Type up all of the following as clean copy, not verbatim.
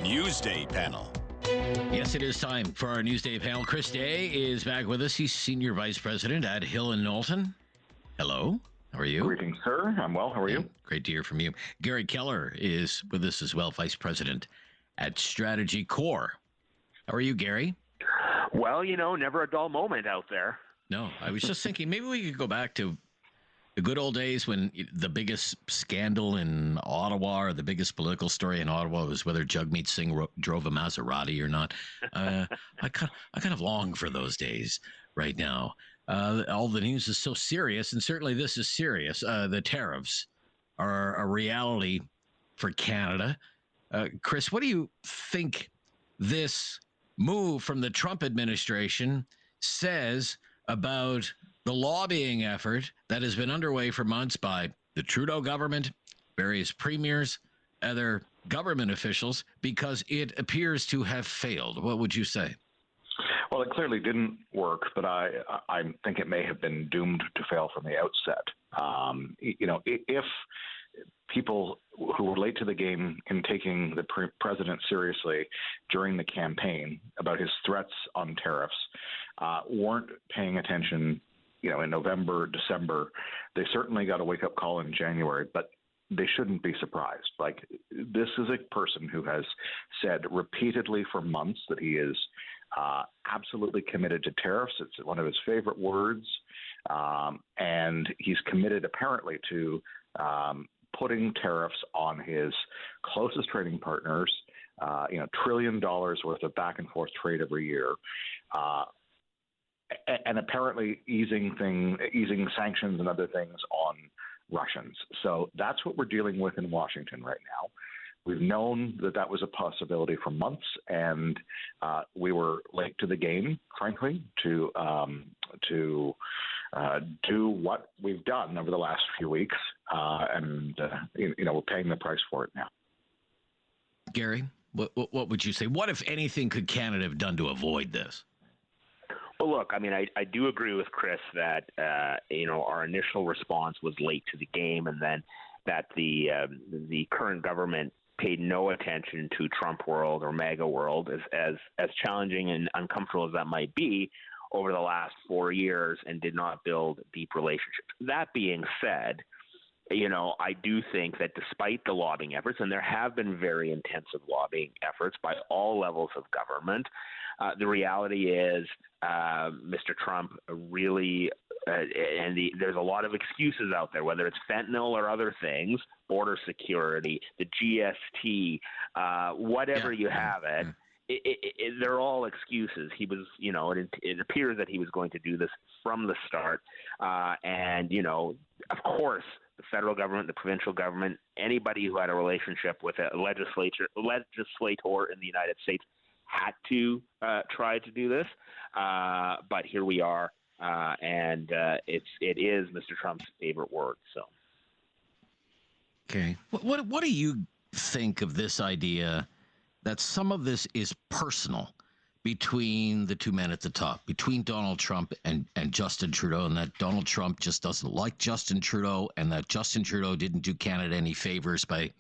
Newsday panel. Yes, it is time for our Newsday panel. Chris Day is back with us. He's Senior Vice President at Hill & Knowlton. Hello, how are you? Greetings, sir. I'm well. How are you? Great to hear from you. Gary Keller is with us as well, Vice President at Strategy Core. How are you, Gary? Well, never a dull moment out there. No, I was just thinking maybe we could go back to the good old days when the biggest scandal in Ottawa or the biggest political story in Ottawa was whether Jagmeet Singh drove a Maserati or not. I kind of long for those days right now. All the news is so serious, and certainly this is serious. The tariffs are a reality for Canada. Chris, what do you think this move from the Trump administration says about the lobbying effort that has been underway for months by the Trudeau government, various premiers, other government officials, because it appears to have failed? What would you say? Well, it clearly didn't work, but I think it may have been doomed to fail from the outset. If people who were late to the game in taking the president seriously during the campaign about his threats on tariffs weren't paying attention, in November, December, they certainly got a wake-up call in January, but they shouldn't be surprised. Like, this is a person who has said repeatedly for months that he is absolutely committed to tariffs. It's one of his favorite words. And he's committed apparently to putting tariffs on his closest trading partners, $1 trillion worth of back and forth trade every year. And apparently easing sanctions and other things on Russians. So that's what we're dealing with in Washington right now. We've known that was a possibility for months, and we were late to the game, frankly, to do what we've done over the last few weeks, and we're paying the price for it now. Gary, what would you say? What, if anything, could Canada have done to avoid this? Well, look, I do agree with Chris that, our initial response was late to the game, and then that the current government paid no attention to Trump world or MAGA world, as challenging and uncomfortable as that might be over the last 4 years, and did not build deep relationships. That being said, I do think that despite the lobbying efforts, and there have been very intensive lobbying efforts by all levels of government, the reality is Mr. Trump really, there's a lot of excuses out there, whether it's fentanyl or other things, border security, the GST, whatever you have it. They're all excuses. He was, it appears that he was going to do this from the start. And, of course, the federal government, the provincial government, anybody who had a relationship with a legislator in the United States had to try to do this. But here we are. And it is Mr. Trump's favorite word. So. Okay. What do you think of this idea that some of this is personal between the two men at the top, between Donald Trump and Justin Trudeau, and that Donald Trump just doesn't like Justin Trudeau, and that Justin Trudeau didn't do Canada any favors by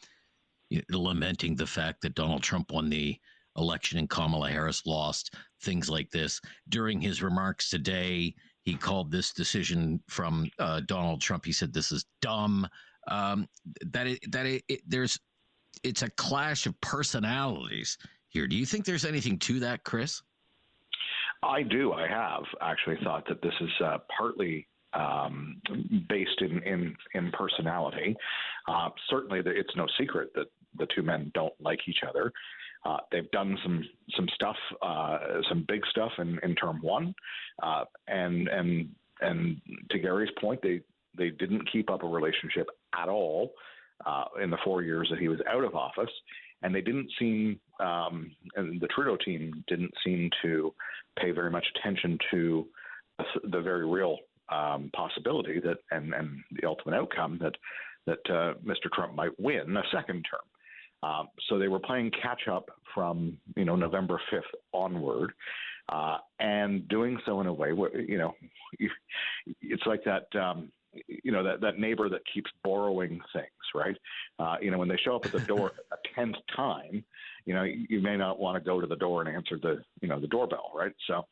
lamenting the fact that Donald Trump won the election and Kamala Harris lost, things like this. During his remarks today, he called this decision from Donald Trump, he said this is dumb. It's a clash of personalities here. Do you think there's anything to that, Chris? I do. I have actually thought that this is partly based in personality. Certainly, it's no secret that the two men don't like each other. They've done some stuff, some big stuff in term one, and to Gary's point, they didn't keep up a relationship at all in the 4 years that he was out of office, and they didn't seem, and the Trudeau team didn't seem to pay very much attention to the very real possibility that, and the ultimate outcome that Mr. Trump might win a second term. So they were playing catch up from November 5th onward, and doing so in a way where it's like that that neighbor that keeps borrowing things, right? When they show up at the door a 10th time, you may not want to go to the door and answer the doorbell, right? So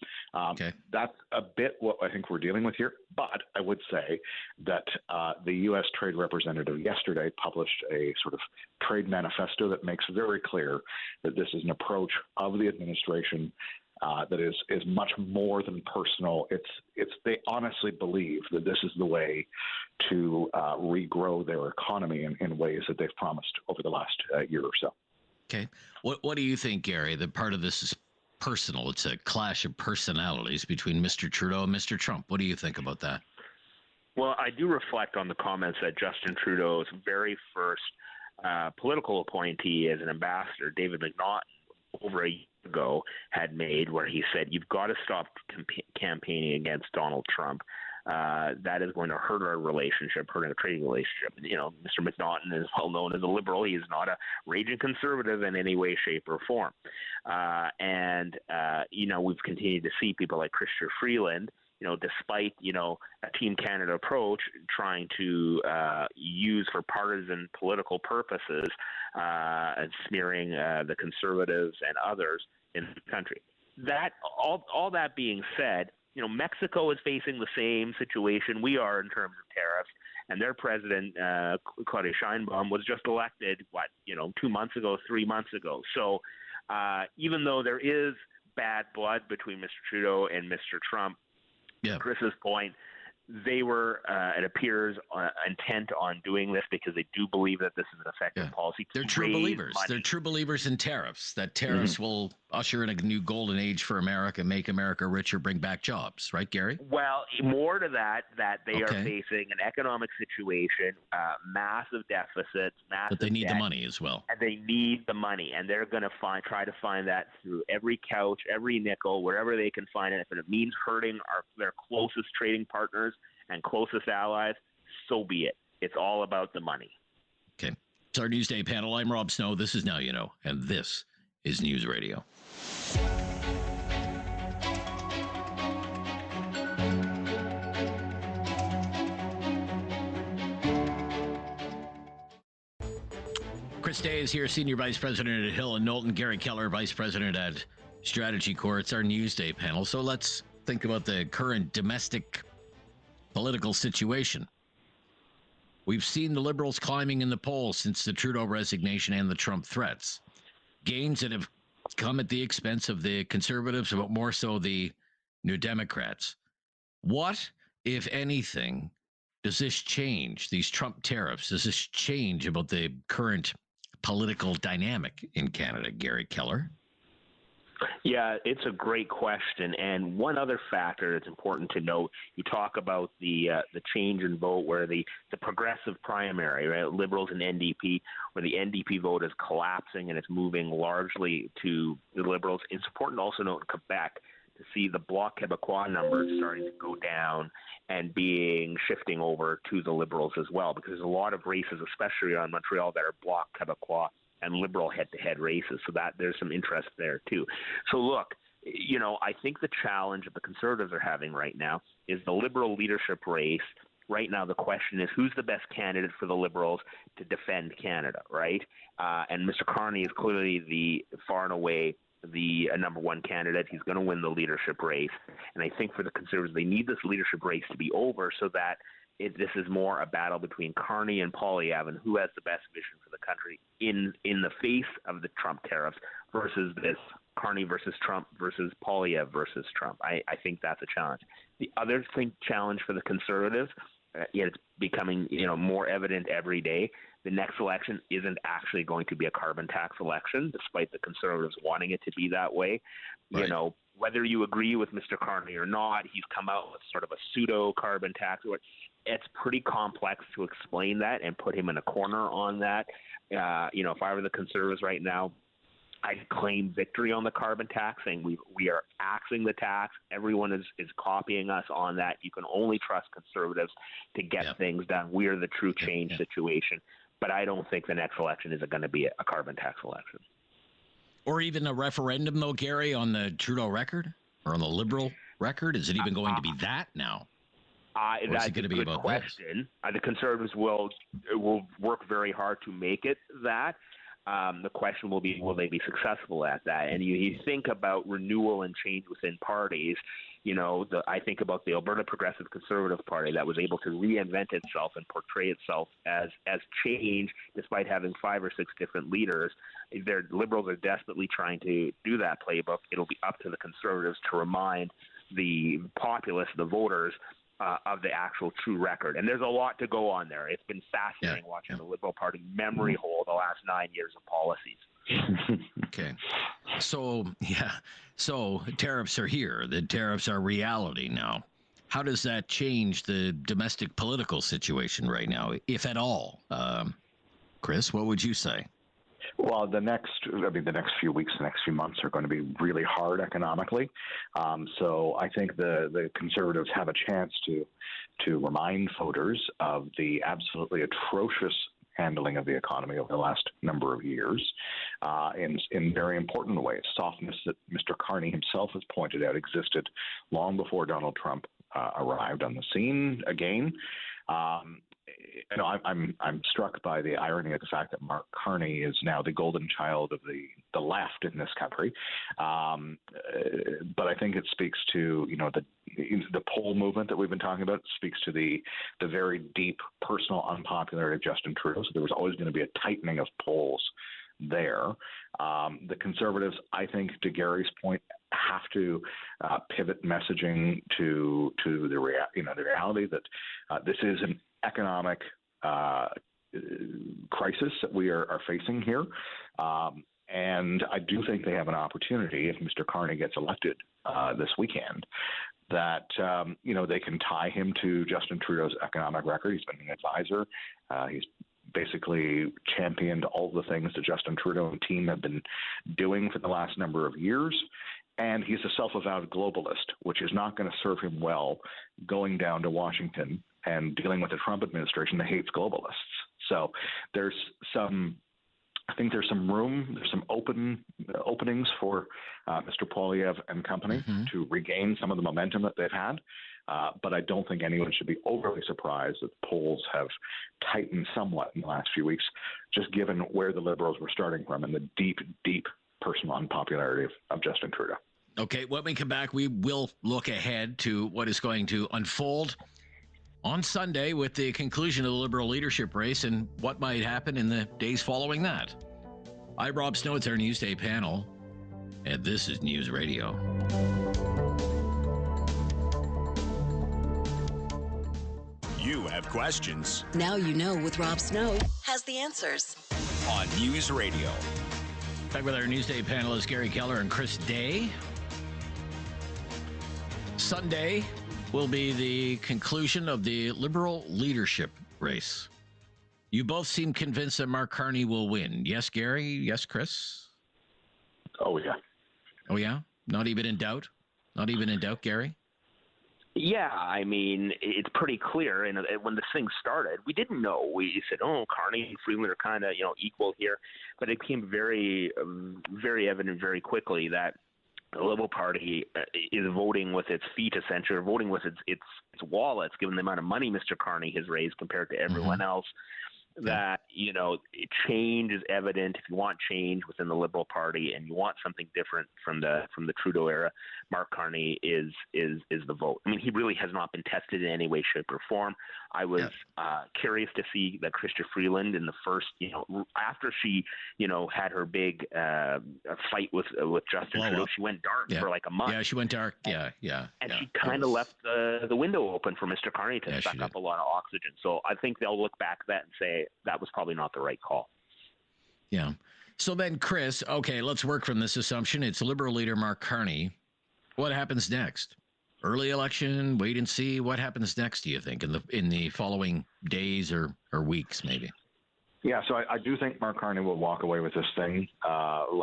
that's a bit what I think we're dealing with here. But I would say that the U.S. Trade Representative yesterday published a sort of trade manifesto that makes very clear that this is an approach of the administration that is much more than personal. They honestly believe that this is the way to regrow their economy in ways that they've promised over the last year or so. Okay. What do you think, Gary? That part of this is personal. It's a clash of personalities between Mr. Trudeau and Mr. Trump. What do you think about that? Well, I do reflect on the comments that Justin Trudeau's very first political appointee as an ambassador, David McNaughton, over a year ago had made, where he said, you've got to stop campaigning against Donald Trump. That is going to hurt our relationship, hurt our trading relationship. Mr. McNaughton is well known as a liberal. He is not a raging conservative in any way, shape, or form. We've continued to see people like Chrystia Freeland, despite, a Team Canada approach, trying to use for partisan political purposes and smearing the Conservatives and others in the country. That all that being said, Mexico is facing the same situation we are in terms of tariffs, and their president, Claudia Sheinbaum, was just elected, 2 months ago, 3 months ago. So even though there is bad blood between Mr. Trudeau and Mr. Trump, Chris's point, they were, it appears, intent on doing this because they do believe that this is an effective policy. They're true believers. Money. They're true believers in tariffs, that tariffs will usher in a new golden age for America, make America richer, bring back jobs. Right, Gary? Well, more to that they are facing an economic situation, massive deficits, massive But they need debt, the money as well. And they need the money, and they're going to try to find that through every couch, every nickel, wherever they can find it. If it means hurting their closest trading partners and closest allies, so be it. It's all about the money. Okay. It's our Newsday panel. I'm Rob Snow. This is Now You Know, and this is News Radio. Chris Day is here, Senior Vice President at Hill and Knowlton. Gary Keller, Vice President at Strategy Corps. It's our Newsday panel. So let's think about the current domestic political situation. We've seen the Liberals climbing in the polls since the Trudeau resignation and the Trump threats. Gains that have come at the expense of the Conservatives, but more so the New Democrats. What, if anything, does this change, these Trump tariffs? Does this change about the current political dynamic in Canada, Gary Keller? Yeah, it's a great question. And one other factor that's important to note, you talk about the change in vote where the progressive primary, right, Liberals and NDP, where the NDP vote is collapsing and it's moving largely to the Liberals. It's important to also note in Quebec to see the Bloc Québécois numbers starting to go down and shifting over to the Liberals as well, because there's a lot of races, especially around Montreal, that are Bloc Québécois and Liberal head-to-head races, so that there's some interest there too. So look, I think the challenge that the Conservatives are having right now is the Liberal leadership race. Right now, the question is who's the best candidate for the Liberals to defend Canada, right? And Mr. Carney is clearly far and away the number one candidate. He's going to win the leadership race. And I think for the Conservatives, they need this leadership race to be over so that this is more a battle between Carney and Poilievre and who has the best vision for the country in the face of the Trump tariffs versus this Carney versus Trump versus Poilievre versus Trump. I think that's a challenge. The other challenge for the Conservatives, it's becoming more evident every day. The next election isn't actually going to be a carbon tax election, despite the Conservatives wanting it to be that way. Right. Whether you agree with Mr. Carney or not, he's come out with sort of a pseudo carbon tax. It's pretty complex to explain that and put him in a corner on that. If I were the Conservatives right now, I'd claim victory on the carbon tax, saying we are axing the tax. Everyone is copying us on that. You can only trust Conservatives to get things done. We are the true change situation. But I don't think the next election is going to be a carbon tax election. Or even a referendum, though, Gary, on the Trudeau record or on the Liberal record? Is it even going to be that now? That's going to be about question. The Conservatives will work very hard to make it that. The question will be, will they be successful at that? And you think about renewal and change within parties. I think about the Alberta Progressive Conservative Party that was able to reinvent itself and portray itself as change, despite having 5 or 6 different leaders. Their Liberals are desperately trying to do that playbook. It'll be up to the Conservatives to remind the populace, the voters, of the actual true record. And there's a lot to go on there. It's been fascinating watching the Liberal Party memory hole the last 9 years of policies. Okay. So tariffs are here. The tariffs are reality now. How does that change the domestic political situation right now, if at all? Chris, what would you say? Well, the next few weeks, the next few months are going to be really hard economically. So I think the Conservatives have a chance to remind voters of the absolutely atrocious handling of the economy over the last number of years in very important ways. Softness that Mr. Carney himself has pointed out existed long before Donald Trump arrived on the scene again. I'm struck by the irony of the fact that Mark Carney is now the golden child of the left in this country. But I think it speaks to the poll movement that we've been talking about. It speaks to the very deep personal unpopularity of Justin Trudeau. So there was always going to be a tightening of polls there. The Conservatives, I think, to Gary's point, have to pivot messaging to the reality that this is an economic crisis that we are facing here. And I do think they have an opportunity, if Mr. Carney gets elected this weekend, that they can tie him to Justin Trudeau's economic record. He's been an advisor. He's basically championed all the things that Justin Trudeau and team have been doing for the last number of years. And he's a self-avowed globalist, which is not going to serve him well going down to Washington and dealing with the Trump administration that hates globalists. So there's some room, there's some openings for Mr. Poilievre and company to regain some of the momentum that they've had. But I don't think anyone should be overly surprised that polls have tightened somewhat in the last few weeks, just given where the Liberals were starting from and the deep, deep personal unpopularity of Justin Trudeau. Okay, when we come back, we will look ahead to what is going to unfold on Sunday with the conclusion of the Liberal leadership race and what might happen in the days following that. I'm Rob Snow. It's our Newsday panel, and this is News Radio. You have questions. Now you know with Rob Snow has the answers. On News Radio. Back with our Newsday panelists, Gary Keller and Chris Day. Sunday will be the conclusion of the Liberal leadership race. You both seem convinced that Mark Carney will win. Yes, Gary? Yes, Chris? Oh, yeah. Oh, yeah? Not even in doubt? Not even in doubt, Gary? Yeah, I mean, it's pretty clear. And when this thing started, we didn't know. We said, Carney and Freeland are kind of, equal here. But it became very, very evident very quickly that the Liberal Party is voting with its feet, essentially, or voting with its wallets, given the amount of money Mr. Carney has raised compared to everyone else. That change is evident. If you want change within the Liberal Party and you want something different from the Trudeau era, Mark Carney is the vote. I mean, he really has not been tested in any way, shape, or form. I was curious to see that Chrystia Freeland in the first, after she, had her big fight with Justin Trudeau, she went dark for like a month. Yeah, she went dark. And she kind of left the window open for Mr. Carney to suck up a lot of oxygen. So I think they'll look back at that and say that was probably not the right call. Yeah. So then, Chris, okay, let's work from this assumption. It's Liberal leader Mark Carney. What happens next? Early election, wait and see. What happens next, do you think, in the following days or weeks, maybe? Yeah, so I do think Mark Carney will walk away with this thing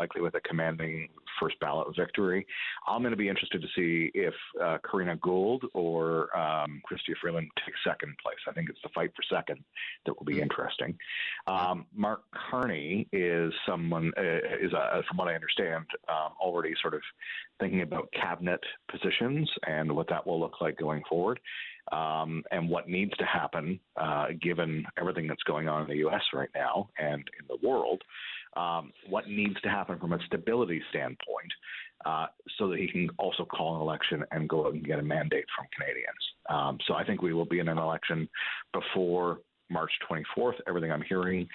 likely with a commanding first ballot victory. I'm going to be interested to see if Karina Gould or Chrystia Freeland take second place. I think it's the fight for second that will be interesting. Mark Carney is someone, from what I understand, already sort of thinking about cabinet positions and what that will look like going forward. And what needs to happen, given everything that's going on in the U.S. right now and in the world, what needs to happen from a stability standpoint so that he can also call an election and go out and get a mandate from Canadians. So I think we will be in an election before March 24th. Everything I'm hearing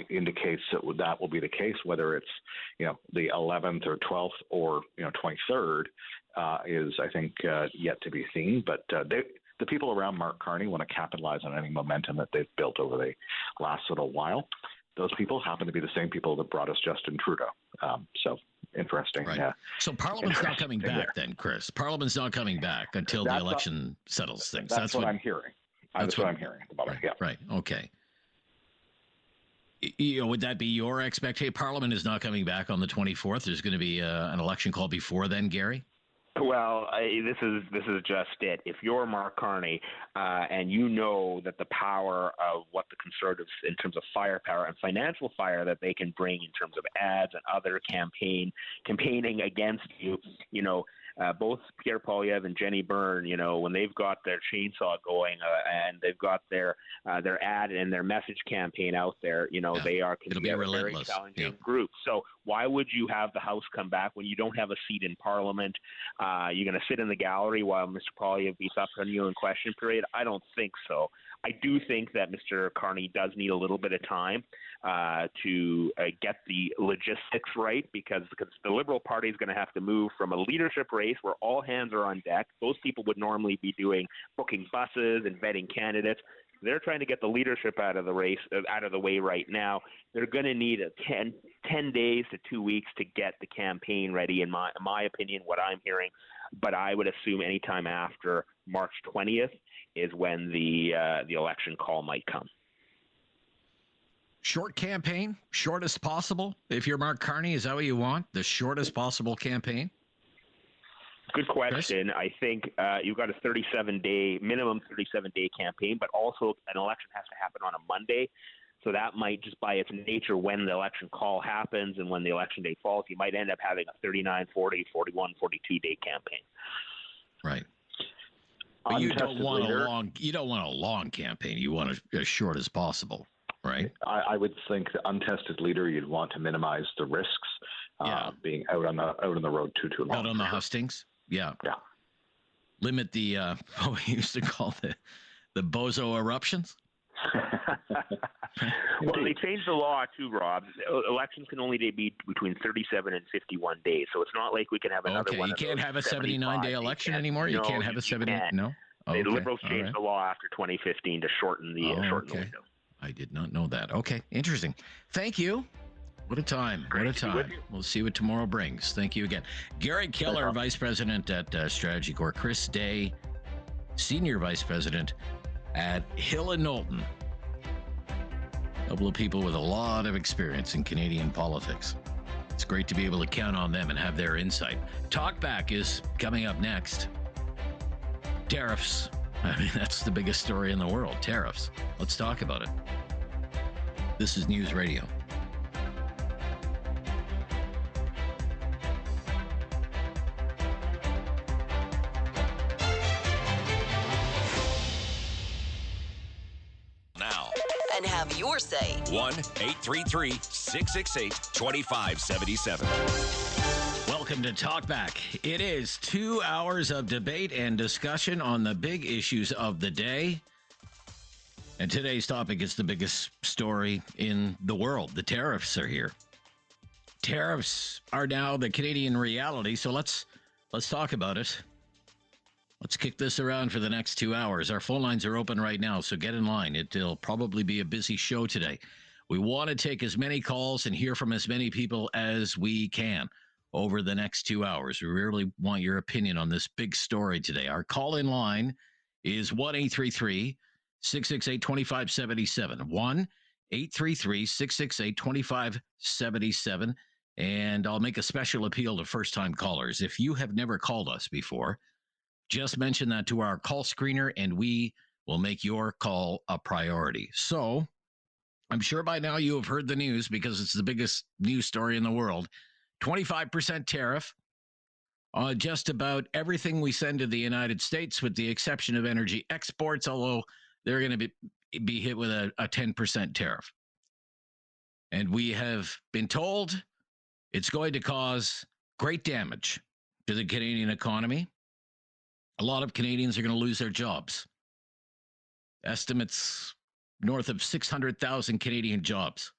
indicates that will be the case. Whether it's the 11th or 12th or 23rd is, I think, yet to be seen. But the people around Mark Carney want to capitalize on any momentum that they've built over the last little while. Those people happen to be the same people that brought us Justin Trudeau. So interesting. Right. So Parliament's not coming back then, Chris. Parliament's not coming back until the election settles things. That's what I'm hearing. That's what I'm hearing about it. Yeah. Right. Okay. Would that be your expectation? Parliament is not coming back on the 24th. There's going to be an election call before then, Gary? Well, this is just it. If you're Mark Carney and you know that the power of what the Conservatives, in terms of firepower and financial fire that they can bring in terms of ads and other campaigning against you, both Pierre Poilievre and Jenny Byrne, when they've got their chainsaw going and they've got their ad and their message campaign out there, they are It'll be a relentless. very challenging group. So why would you have the House come back when you don't have a seat in Parliament? You're going to sit in the gallery while Mr. Poilievre beats up on you in question period? I don't think so. I do think that Mr. Carney does need a little bit of time to get the logistics right, because the Liberal Party is going to have to move from a leadership race where all hands are on deck. Those people would normally be booking buses and vetting candidates. They're trying to get the leadership out of the race, out of the way right now. They're going to need 10 days to 2 weeks to get the campaign ready, in my opinion, what I'm hearing. But I would assume anytime after March 20th is when the election call might come. Short campaign, shortest possible. If you're Mark Carney, is that what you want? The shortest possible campaign? Good question. Chris? I think you've got a minimum 37-day campaign, but also an election has to happen on a Monday. So that might, just by its nature, when the election call happens and when the election day falls, you might end up having a 39, 40, 41, 42-day campaign. Right. But you don't want a long campaign. You want as short as possible, right? I would think the untested leader, you'd want to minimize the risks being out on the road too long. Out on the hustings. Yeah. Yeah. Limit the what we used to call the bozo eruptions. Well, they changed the law too, Rob. Elections can only be between 37 and 51 days, so it's not like we can have another one. You can't have a 79-day election anymore. You can't have a 70. No. The Liberals changed the law after 2015 to shorten the window. I did not know that. Okay, interesting. Thank you. What a time. What a time. We'll see what tomorrow brings. Thank you again. Gary Keller, Vice President at Strategy Corps. Chris Day, Senior Vice President at Hill & Knowlton. A couple of people with a lot of experience in Canadian politics. It's great to be able to count on them and have their insight. Talkback is coming up next. Tariffs. I mean, that's the biggest story in the world. Tariffs. Let's talk about it. This is News Radio. And have your say. 1-833-668-2577. Welcome to Talkback. It is 2 hours of debate and discussion on the big issues of the day. And today's topic is the biggest story in the world. The tariffs are here. Tariffs are now the Canadian reality, so let's talk about it. Let's kick this around for the next 2 hours. Our phone lines are open right now, so get in line. It'll probably be a busy show today. We want to take as many calls and hear from as many people as we can over the next 2 hours. We really want your opinion on this big story today. Our call-in line is 1-833-668-2577. 1-833-668-2577. And I'll make a special appeal to first-time callers. If you have never called us before, just mention that to our call screener, and we will make your call a priority. So I'm sure by now you have heard the news because it's the biggest news story in the world. 25% tariff on just about everything we send to the United States, with the exception of energy exports, although they're going to be hit with a 10% tariff. And we have been told it's going to cause great damage to the Canadian economy. A lot of Canadians are going to lose their jobs. Estimates north of 600,000 Canadian jobs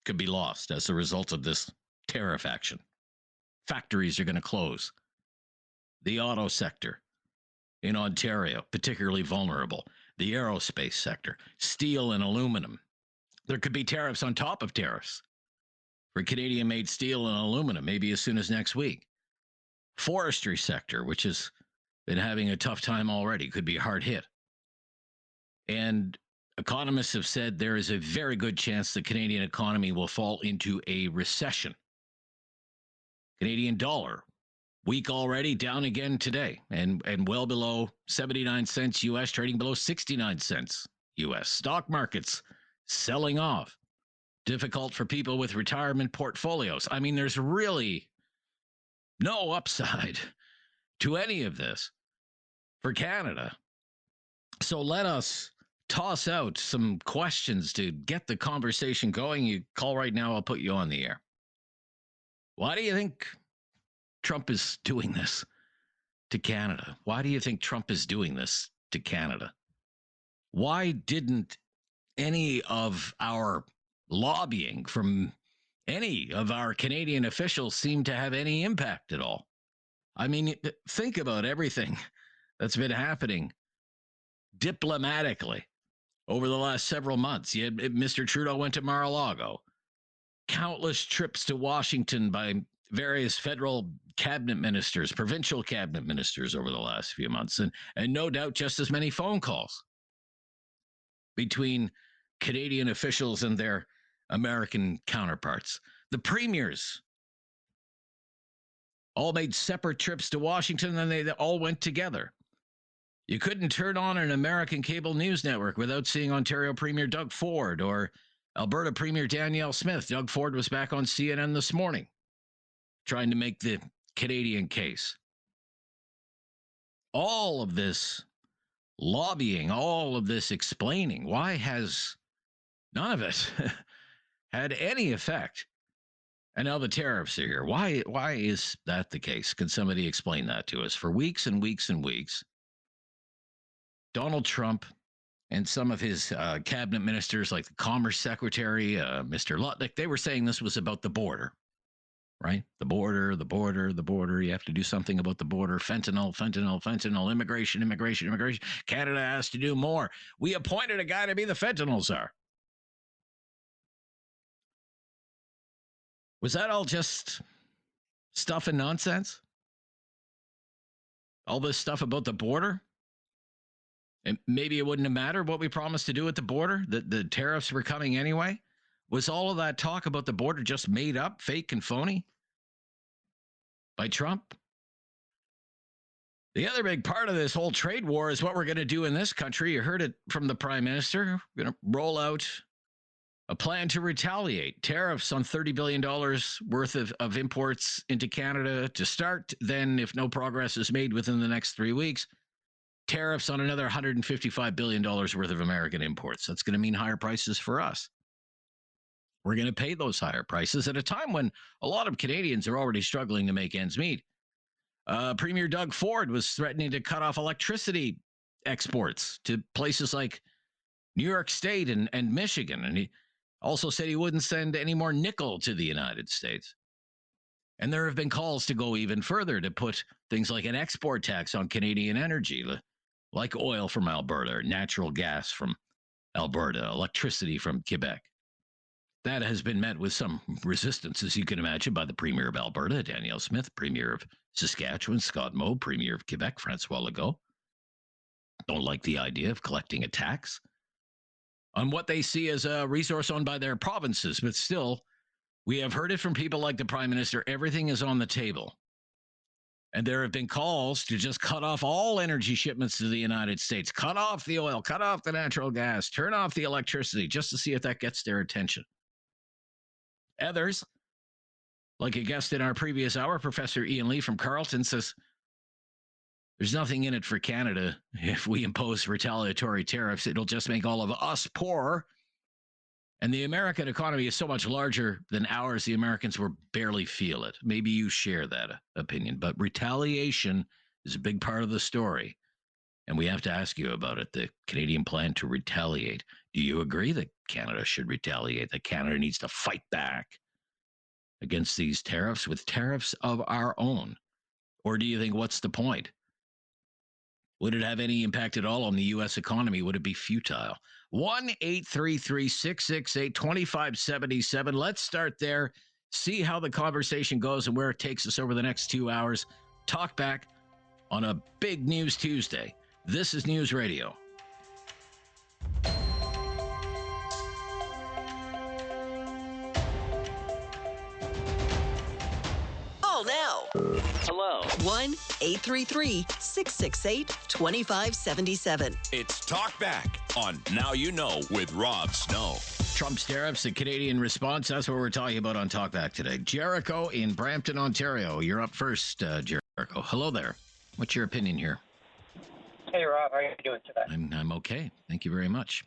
could be lost as a result of this tariff action. Factories are going to close. The auto sector in Ontario, particularly vulnerable. The aerospace sector, steel and aluminum. There could be tariffs on top of tariffs for Canadian-made steel and aluminum, maybe as soon as next week. Forestry sector, which has been having a tough time already, could be hard hit. And economists have said there is a very good chance the Canadian economy will fall into a recession. Canadian dollar, weak already, down again today, and well below 79 cents U.S., trading below 69 cents U.S. Stock markets selling off. Difficult for people with retirement portfolios. I mean, there's really no upside to any of this for Canada. So let us toss out some questions to get the conversation going. You call right now, I'll put you on the air. Why do you think Trump is doing this to Canada? Why do you think Trump is doing this to Canada? Why didn't any of our lobbying from any of our Canadian officials seem to have any impact at all? I mean, think about everything that's been happening diplomatically over the last several months. Mr. Trudeau went to Mar-a-Lago. Countless trips to Washington by various federal cabinet ministers, provincial cabinet ministers over the last few months, and no doubt just as many phone calls between Canadian officials and their American counterparts. The premiers all made separate trips to Washington, and they all went together. You couldn't turn on an American cable news network without seeing Ontario Premier Doug Ford or Alberta Premier Danielle Smith. Doug Ford was back on CNN this morning trying to make the Canadian case. All of this lobbying, all of this explaining, why has none of it had any effect? And now the tariffs are here. Why is that the case? Can somebody explain that to us? For weeks and weeks and weeks, Donald Trump and some of his cabinet ministers, like the Commerce Secretary, Mr. Lutnick, they were saying this was about the border, right? The border. You have to do something about the border. Fentanyl, immigration. Canada has to do more. We appointed a guy to be the fentanyl czar. Was that all just stuff and nonsense? All this stuff about the border? And maybe it wouldn't have mattered what we promised to do at the border, that the tariffs were coming anyway. Was all of that talk about the border just made up, fake and phony by Trump? The other big part of this whole trade war is what we're going to do in this country. You heard it from the Prime Minister. We're going to roll out a plan to retaliate. Tariffs on $30 billion worth of imports into Canada to start. Then, if no progress is made within the next 3 weeks, tariffs on another $155 billion worth of American imports. That's going to mean higher prices for us. We're going to pay those higher prices at a time when a lot of Canadians are already struggling to make ends meet. Premier Doug Ford was threatening to cut off electricity exports to places like New York State and Michigan. And he also said he wouldn't send any more nickel to the United States. And there have been calls to go even further, to put things like an export tax on Canadian energy, like oil from Alberta, or natural gas from Alberta, electricity from Quebec. That has been met with some resistance, as you can imagine, by the Premier of Alberta, Danielle Smith, Premier of Saskatchewan, Scott Moe, Premier of Quebec, Francois Legault. Don't like the idea of collecting a tax on what they see as a resource owned by their provinces, but still, We have heard it from people like the Prime Minister. Everything is on the table. And there have been calls to just cut off all energy shipments to the United States, cut off the oil, cut off the natural gas, turn off the electricity, just to see if that gets their attention. Others, like a guest in our previous hour, Professor Ian Lee from Carleton, says there's nothing in it for Canada. If we impose retaliatory tariffs, it'll just make all of us poorer. And the American economy is so much larger than ours, the Americans will barely feel it. Maybe you share that opinion, but retaliation is a big part of the story. And we have to ask you about it, the Canadian plan to retaliate. Do you agree that Canada should retaliate, that Canada needs to fight back against these tariffs with tariffs of our own? Or do you think, what's the point? Would it have any impact at all on the U.S. economy? Would it be futile? 1-833-668-2577. Let's start there, see how the conversation goes and where it takes us over the next 2 hours. Talk back on a big News Tuesday. This is News Radio. Call now. Hello. 1-833-668-2577. It's Talk Back on Now You Know with Rob Snow. Trump's tariffs, the Canadian response. That's what we're talking about on Talk Back today. Jericho in Brampton, Ontario. You're up first, Jericho. Hello there. What's your opinion here? Hey, Rob. How are you doing today? I'm okay. Thank you very much.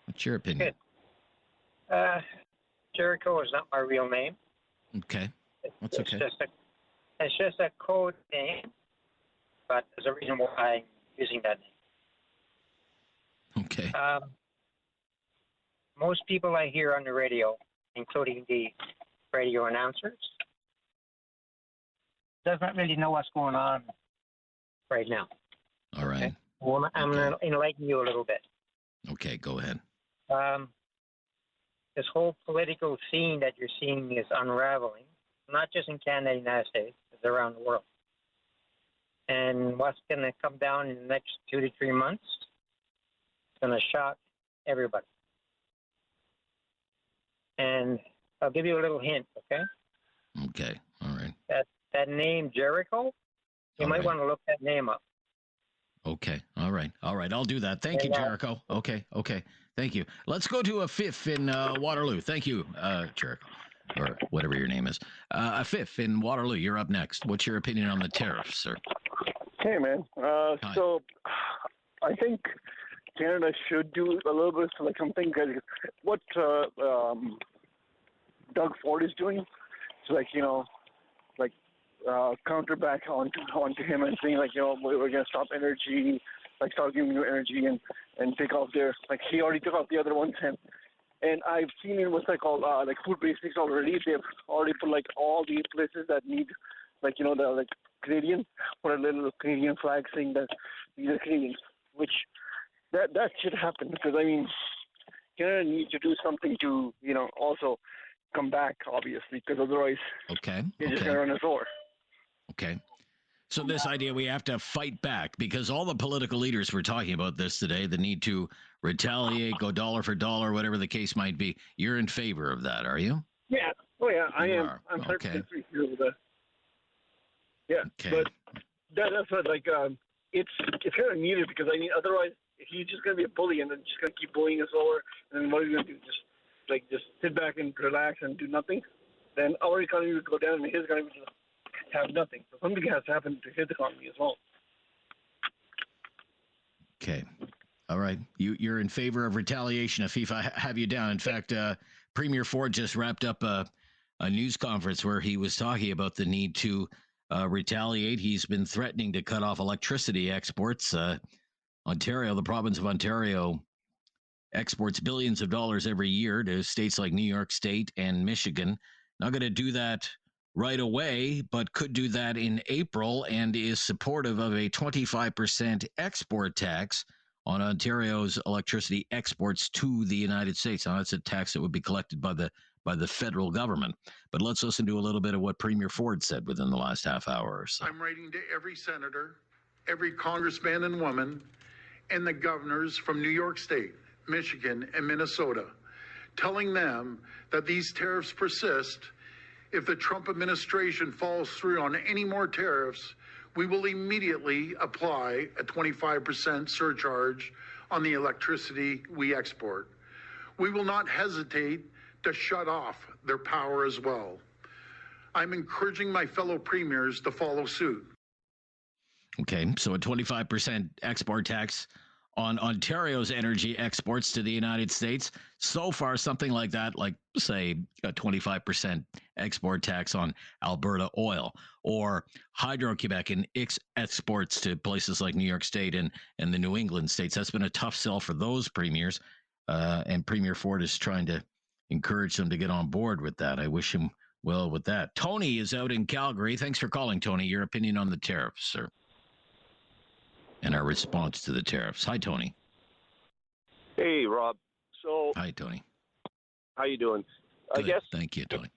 What's your opinion? Good. Jericho is not my real name. Okay. That's okay. It's just a code name, but there's a reason why I'm using that name. Okay. Most people I hear on the radio, including the radio announcers, doesn't really know what's going on right now. All right. Okay? Well, I'm going to enlighten you a little bit. Okay, go ahead. This whole political scene that you're seeing is unraveling, not just in Canada and the United States, it's around the world. And what's going to come down in the next 2 to 3 months is going to shock everybody. And I'll give you a little hint, okay? Okay, all right. That name, Jericho, you might want to look that name up. Okay, all right. I'll do that. Thank you, Jericho. Okay. Thank you. Let's go to a fifth in Waterloo. Thank you, Jericho, or whatever your name is. A fifth in Waterloo. You're up next. What's your opinion on the tariffs, sir? Hey, man. So I think Canada should do a little bit like something. What Doug Ford is doing, it's like, counter back onto him and saying, we're going to stop energy, start giving you energy and take off their, he already took off the other ones. And I've seen it with food basics already. They've already put all these places that need, the Canadian, put a little Canadian flag saying that these are Canadians, which that should happen because, Canada needs to do something to, also come back, obviously, because otherwise they're just going to run us over. Okay. So this idea we have to fight back because all the political leaders were talking about this today, the need to retaliate, go dollar for dollar, whatever the case might be. You're in favor of that, are you? Yeah. Oh, yeah, I am. I'm okay. With that. Yeah. Okay. But that's what, it's kind of needed because, otherwise, if he's just going to be a bully and then just going to keep bullying us over, and then what are we going to do? Just sit back and relax and do nothing? Then our economy would go down and his economy would just have nothing. So something has to happen to his economy as well. Okay. All right. You're in favor of retaliation. Afif, I have you down. In fact, Premier Ford just wrapped up a news conference where he was talking about the need to retaliate. He's been threatening to cut off electricity exports. Ontario, the province of Ontario, exports billions of dollars every year to states like New York State and Michigan. Not going to do that right away, but could do that in April and is supportive of a 25% export tax on Ontario's electricity exports to the United States. Now, that's a tax that would be collected by the federal government. But let's listen to a little bit of what Premier Ford said within the last half hour or so. I'm writing to every senator, every congressman and woman, and the governors from New York State, Michigan, and Minnesota, telling them that these tariffs persist If the Trump administration falls through on any more tariffs, we will immediately apply a 25% surcharge on the electricity we export. We will not hesitate to shut off their power as well. I'm encouraging my fellow premiers to follow suit. Okay, so a 25% export tax on Ontario's energy exports to the United States. So far, something like that, like, say, a 25% export tax on Alberta oil, or Hydro-Quebec and its exports to places like New York State and the New England states. That's been a tough sell for those premiers, and Premier Ford is trying to encourage them to get on board with that. I wish him well with that. Tony is out in Calgary. Thanks for calling, Tony. Your opinion on the tariffs, sir, and our response to the tariffs. Hi, Tony. Hey, Rob. So, hi, Tony. How you doing? Good. Thank you, Tony.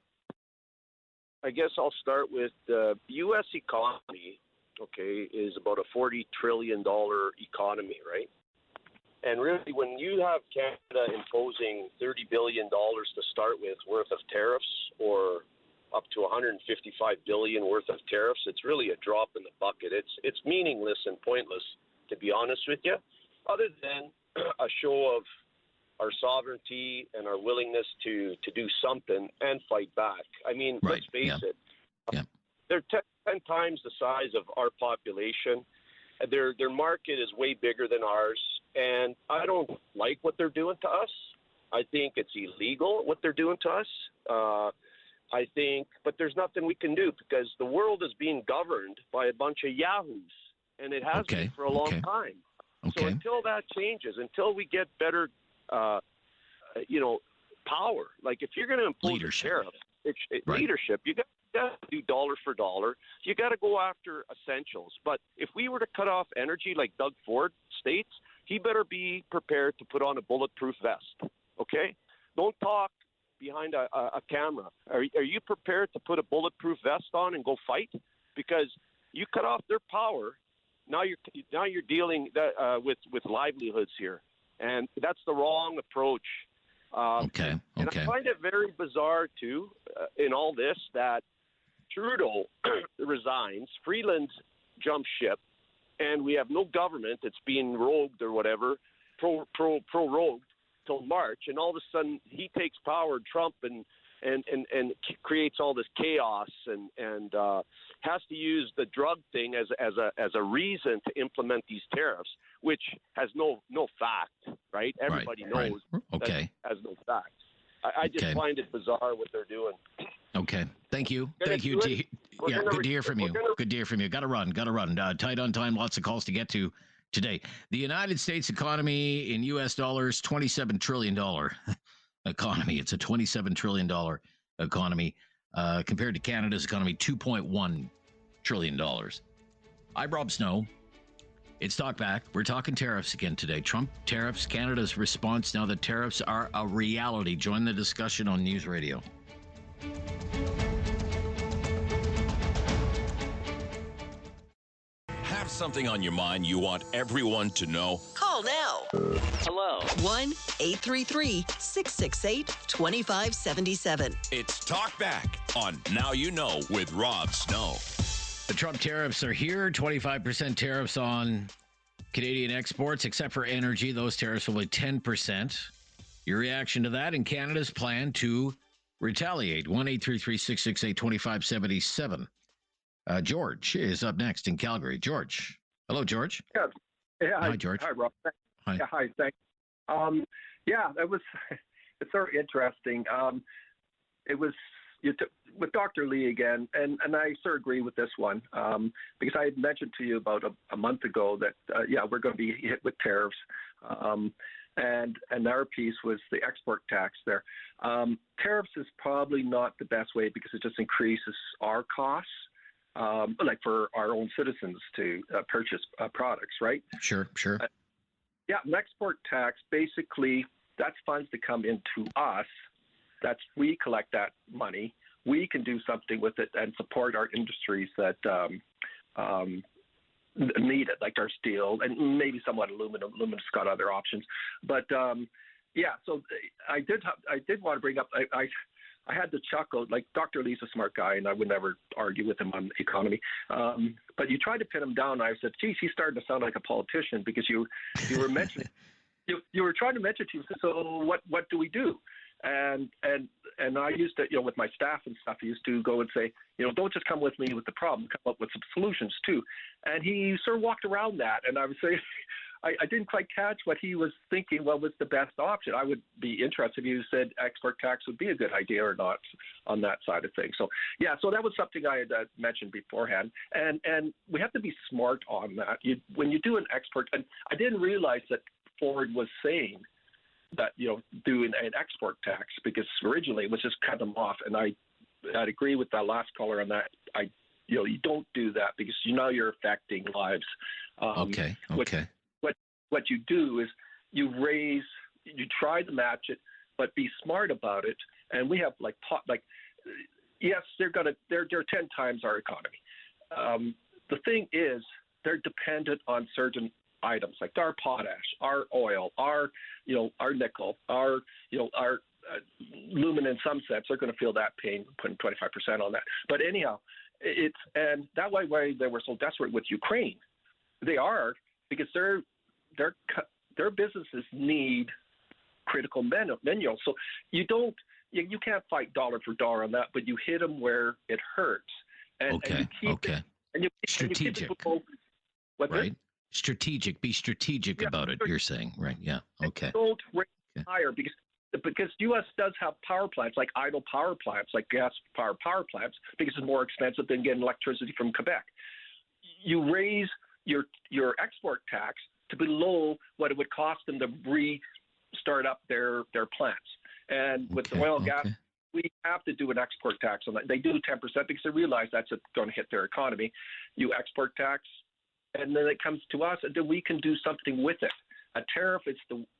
I guess I'll start with the U.S. economy. Okay, is about a $40 trillion economy, right? And really, when you have Canada imposing $30 billion to start with worth of tariffs, or up to $155 billion worth of tariffs, it's really a drop in the bucket. It's meaningless and pointless, to be honest with you, other than a show of our sovereignty and our willingness to do something and fight back. I mean, right. Let's face it. Yeah. They're 10 times the size of our population. Their market is way bigger than ours, and I don't like what they're doing to us. I think it's illegal what they're doing to us. But there's nothing we can do because the world is being governed by a bunch of yahoos, and it has been for a long time. So until that changes, until we get better, power, like if you're going to impose leadership. A tariff, leadership, you got to do dollar for dollar. You got to go after essentials. But if we were to cut off energy like Doug Ford states, he better be prepared to put on a bulletproof vest. Okay? Don't talk behind a camera. Are you prepared to put a bulletproof vest on and go fight? Because you cut off their power, now you're dealing with livelihoods here, and that's the wrong approach. And I find it very bizarre too in all this that Trudeau resigns, Freeland jumps ship, and we have no government that's being rogued or whatever, prorogued till March, and all of a sudden he takes power, Trump, and creates all this chaos and has to use the drug thing as a reason to implement these tariffs, which has no fact, right? Everybody knows that has no fact. I just find it bizarre what they're doing. Okay. Thank you. Thank you. Good to hear from you. Good to hear from you. Got to run. Tight on time. Lots of calls to get to today. The United States economy in U.S. dollars, $27 trillion economy. It's a $27 trillion economy compared to Canada's economy, $2.1 trillion. I'm Rob Snow. It's Talk Back. We're talking tariffs again today. Trump tariffs, Canada's response now that tariffs are a reality. Join the discussion on News Radio. Have something on your mind you want everyone to know? Call now. Hello. 1-833-668-2577. It's Talk Back on Now You Know with Rob Snow. The Trump tariffs are here. 25% tariffs on Canadian exports, except for energy. Those tariffs will be 10%. Your reaction to that and Canada's plan to retaliate. 1-833-668-2577. George is up next in Calgary. George. Hello, George. Yeah. Hi, George. Hi, Rob. Hi. Yeah, hi. Thanks. It's very interesting. It was with Dr. Lee again, and I sort of agree with this one because I had mentioned to you about a month ago that, we're going to be hit with tariffs. And our piece was the export tax there. Tariffs is probably not the best way because it just increases our costs, like for our own citizens to purchase products, right? Sure. An export tax, basically, that's funds that come into us. We collect that money. We can do something with it and support our industries that need it, like our steel and maybe somewhat aluminum. Aluminum's got other options, but so I did want to bring up. I had to chuckle. Like, Dr. Lee's a smart guy, and I would never argue with him on the economy. But you tried to pin him down. And I said, geez, he's starting to sound like a politician, because you were mentioning you were trying to mention to him. So what do we do? And I used to, with my staff and stuff, I used to go and say, don't just come with me with the problem, come up with some solutions too. And he sort of walked around that. And I would say, I didn't quite catch what he was thinking. What was the best option? I would be interested if you said export tax would be a good idea or not on that side of things. So so that was something I had mentioned beforehand. And we have to be smart on that. When you do an export, and I didn't realize that Ford was saying that, doing an export tax, because originally it was just cut them off. And I'd agree with that last caller on that. You don't do that, because you're affecting lives. Okay. What you do is you try to match it, but be smart about it. And we have yes, they're 10 times our economy. The thing is, they're dependent on certain items like our potash, our oil, our nickel, our aluminum. In some sense, they're going to feel that pain, putting 25% on that. But anyhow, and that why they were so desperate with Ukraine. They are, because their businesses need critical minerals. So you can't fight dollar for dollar on that, but you hit them where it hurts. And you keep it, and you strategic. Right? Strategic. Be strategic about it. You're saying, right? Yeah. Okay. Don't raise higher, because U.S. does have power plants, like idle power plants, like gas power plants, because it's more expensive than getting electricity from Quebec. You raise your export tax to below what it would cost them to restart up their plants. And with the oil and gas, we have to do an export tax on that. They do 10% because they realize that's going to hit their economy. You export tax, and then it comes to us, and then we can do something with it. A tariff,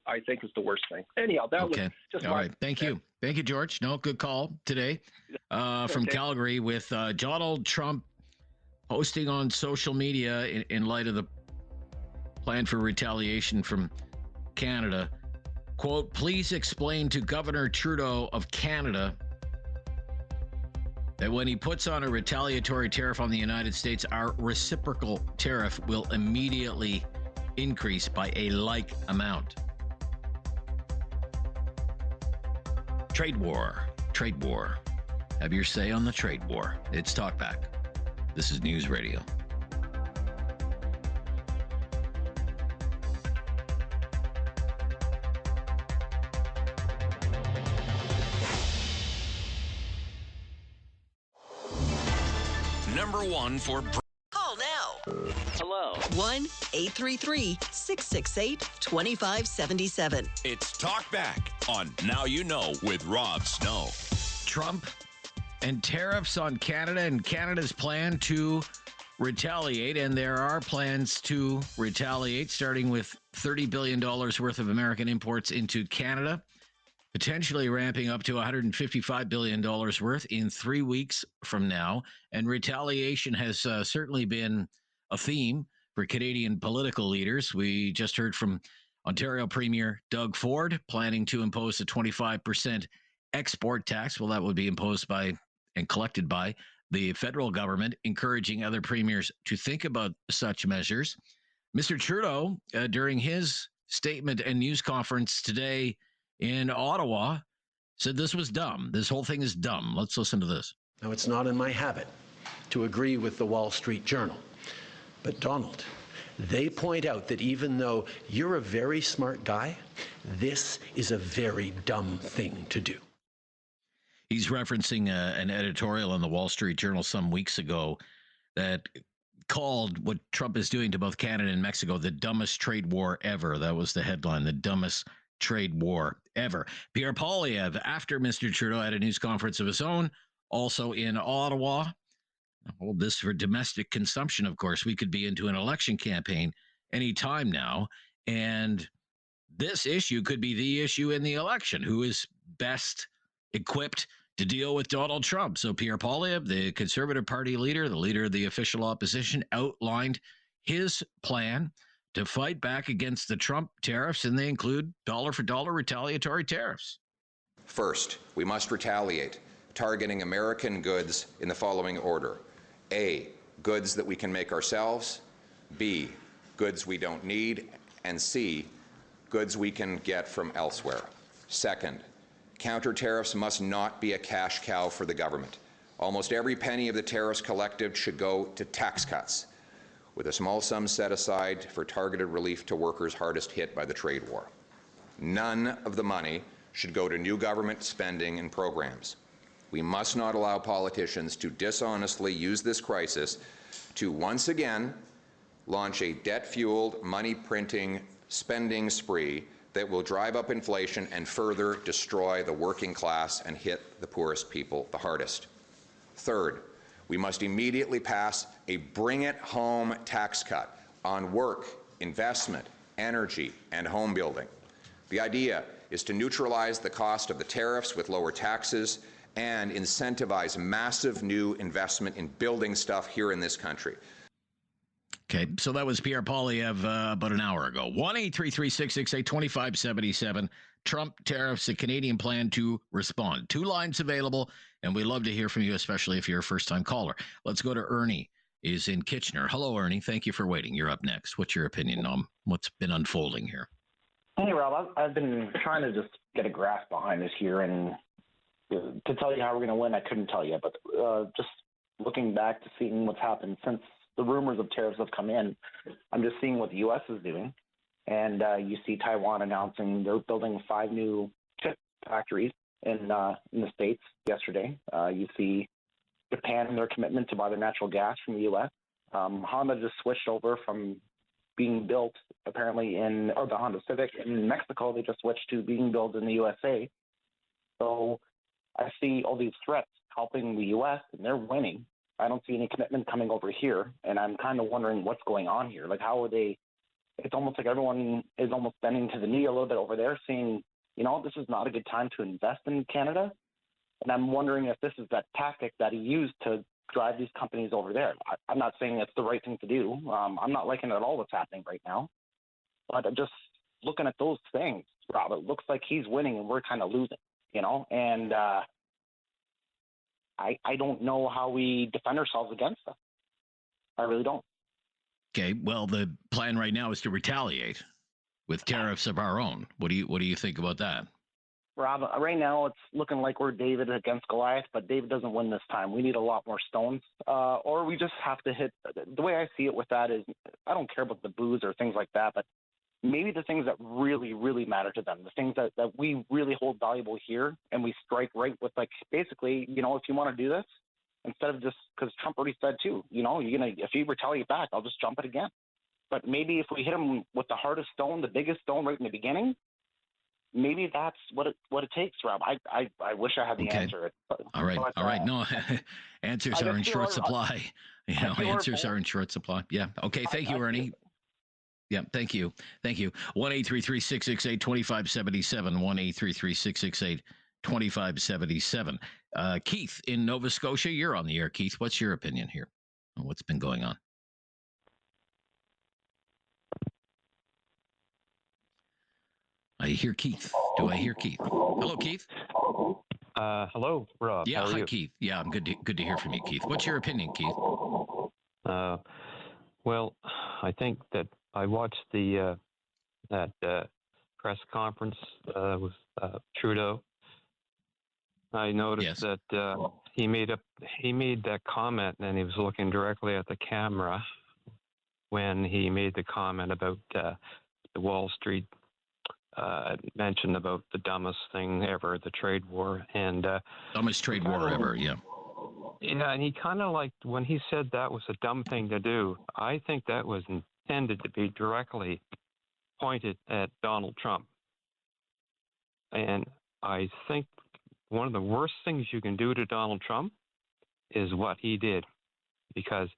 I think, is the worst thing. Anyhow, that was just all right. Thank you, George. No, good call today from Calgary with Donald Trump posting on social media in light of the plan for retaliation from Canada. Quote, please explain to Governor Trudeau of Canada that when he puts on a retaliatory tariff on the United States, our reciprocal tariff will immediately increase by a like amount. Trade war. Have your say on the trade war. It's Talkback. This is News Radio. Number one for... Call now. Hello. 1-833-668-2577. It's Talkback on Now You Know with Rob Snow. Trump and tariffs on Canada and Canada's plan to retaliate. And there are plans to retaliate, starting with $30 billion worth of American imports into Canada, potentially ramping up to $155 billion worth in 3 weeks from now. And retaliation has certainly been a theme for Canadian political leaders. We just heard from Ontario Premier Doug Ford planning to impose a 25% export tax. Well, that would be imposed by and collected by the federal government, encouraging other premiers to think about such measures. Mr. Trudeau, during his statement and news conference today in Ottawa, said this was dumb. This whole thing is dumb. Let's listen to this. Now, it's not in my habit to agree with the Wall Street Journal. But Donald, they point out that even though you're a very smart guy, this is a very dumb thing to do. He's referencing an editorial in the Wall Street Journal some weeks ago that called what Trump is doing to both Canada and Mexico the dumbest trade war ever. That was the headline, the dumbest trade war ever. Pierre Poilievre, after Mr. Trudeau had a news conference of his own, also in Ottawa. Well, this for domestic consumption, of course. We could be into an election campaign any time now. And this issue could be the issue in the election. Who is best equipped to deal with Donald Trump? So Pierre Poilievre, the Conservative Party leader, the leader of the official opposition, outlined his plan to fight back against the Trump tariffs, and they include dollar-for-dollar retaliatory tariffs. First, we must retaliate targeting American goods in the following order. A, goods that we can make ourselves. B, goods we don't need. And C, goods we can get from elsewhere. Second, counter tariffs must not be a cash cow for the government. Almost every penny of the tariffs collected should go to tax cuts, with a small sum set aside for targeted relief to workers hardest hit by the trade war. None of the money should go to new government spending and programs. We must not allow politicians to dishonestly use this crisis to once again launch a debt-fueled, money-printing spending spree that will drive up inflation and further destroy the working class and hit the poorest people the hardest. Third, we must immediately pass a bring-it-home tax cut on work, investment, energy, and home building. The idea is to neutralize the cost of the tariffs with lower taxes and incentivize massive new investment in building stuff here in this country. Okay, so that was Pierre Poilievre about an hour ago. 1-833-668-2577. Trump tariffs, a Canadian plan to respond. 2 lines available, and we love to hear from you, especially if you're a first-time caller. Let's go to Ernie, is in Kitchener. Hello, Ernie. Thank you for waiting. You're up next. What's your opinion on what's been unfolding here? Hey, Rob. I've been trying to just get a grasp behind this here, and to tell you how we're going to win, I couldn't tell you. But just looking back to seeing what's happened since the rumors of tariffs have come in, I'm just seeing what the U.S. is doing. And you see Taiwan announcing they're building 5 new chip factories in the States yesterday. You see Japan and their commitment to buy their natural gas from the U.S. Honda just switched over from being built apparently or the Honda Civic in Mexico. They just switched to being built in the USA. So I see all these threats helping the U.S. and they're winning. I don't see any commitment coming over here, and I'm kind of wondering what's going on here. Like, how are they? It's almost like everyone is almost bending to the knee a little bit over there, saying, this is not a good time to invest in Canada. And I'm wondering if this is that tactic that he used to drive these companies over there. I'm not saying it's the right thing to do. I'm not liking at all what's happening right now. But just looking at those things, Rob, it looks like he's winning and we're kind of losing, And I don't know how we defend ourselves against them. I really don't. Okay, well, the plan right now is to retaliate with tariffs of our own. What do you think about that? Rob, right now it's looking like we're David against Goliath, but David doesn't win this time. We need a lot more stones, or we just have to hit. The way I see it with that is I don't care about the booze or things like that, but maybe the things that really, really matter to them, the things that we really hold valuable here, and we strike right with, like, basically, if you want to do this, instead of just, because Trump already said too, if you retaliate back, I'll just jump it again. But maybe if we hit him with the hardest stone, the biggest stone right in the beginning, maybe that's what it takes, Rob. I wish I had the answer. All right. No, answers are in short supply. Answers are in short supply. Yeah. Okay. Thank you, Ernie. Yeah, thank you. 1-833-668-2577, 1-833-668-2577. Keith in Nova Scotia, you're on the air. Keith, what's your opinion here on what's been going on? I hear Keith. Do I hear Keith? Hello, Keith. Hello, Rob. Yeah, how are hi, you? Keith. Yeah, I'm good to hear from you, Keith. What's your opinion, Keith? Well, I think that I watched that press conference with Trudeau. I noticed that he made that comment, and he was looking directly at the camera when he made the comment about the Wall Street mention about the dumbest thing ever, the trade war, and dumbest trade war ever. Yeah. Yeah, and he kind of when he said that was a dumb thing to do, I think that was intended to be directly pointed at Donald Trump. And I think one of the worst things you can do to Donald Trump is what he did, because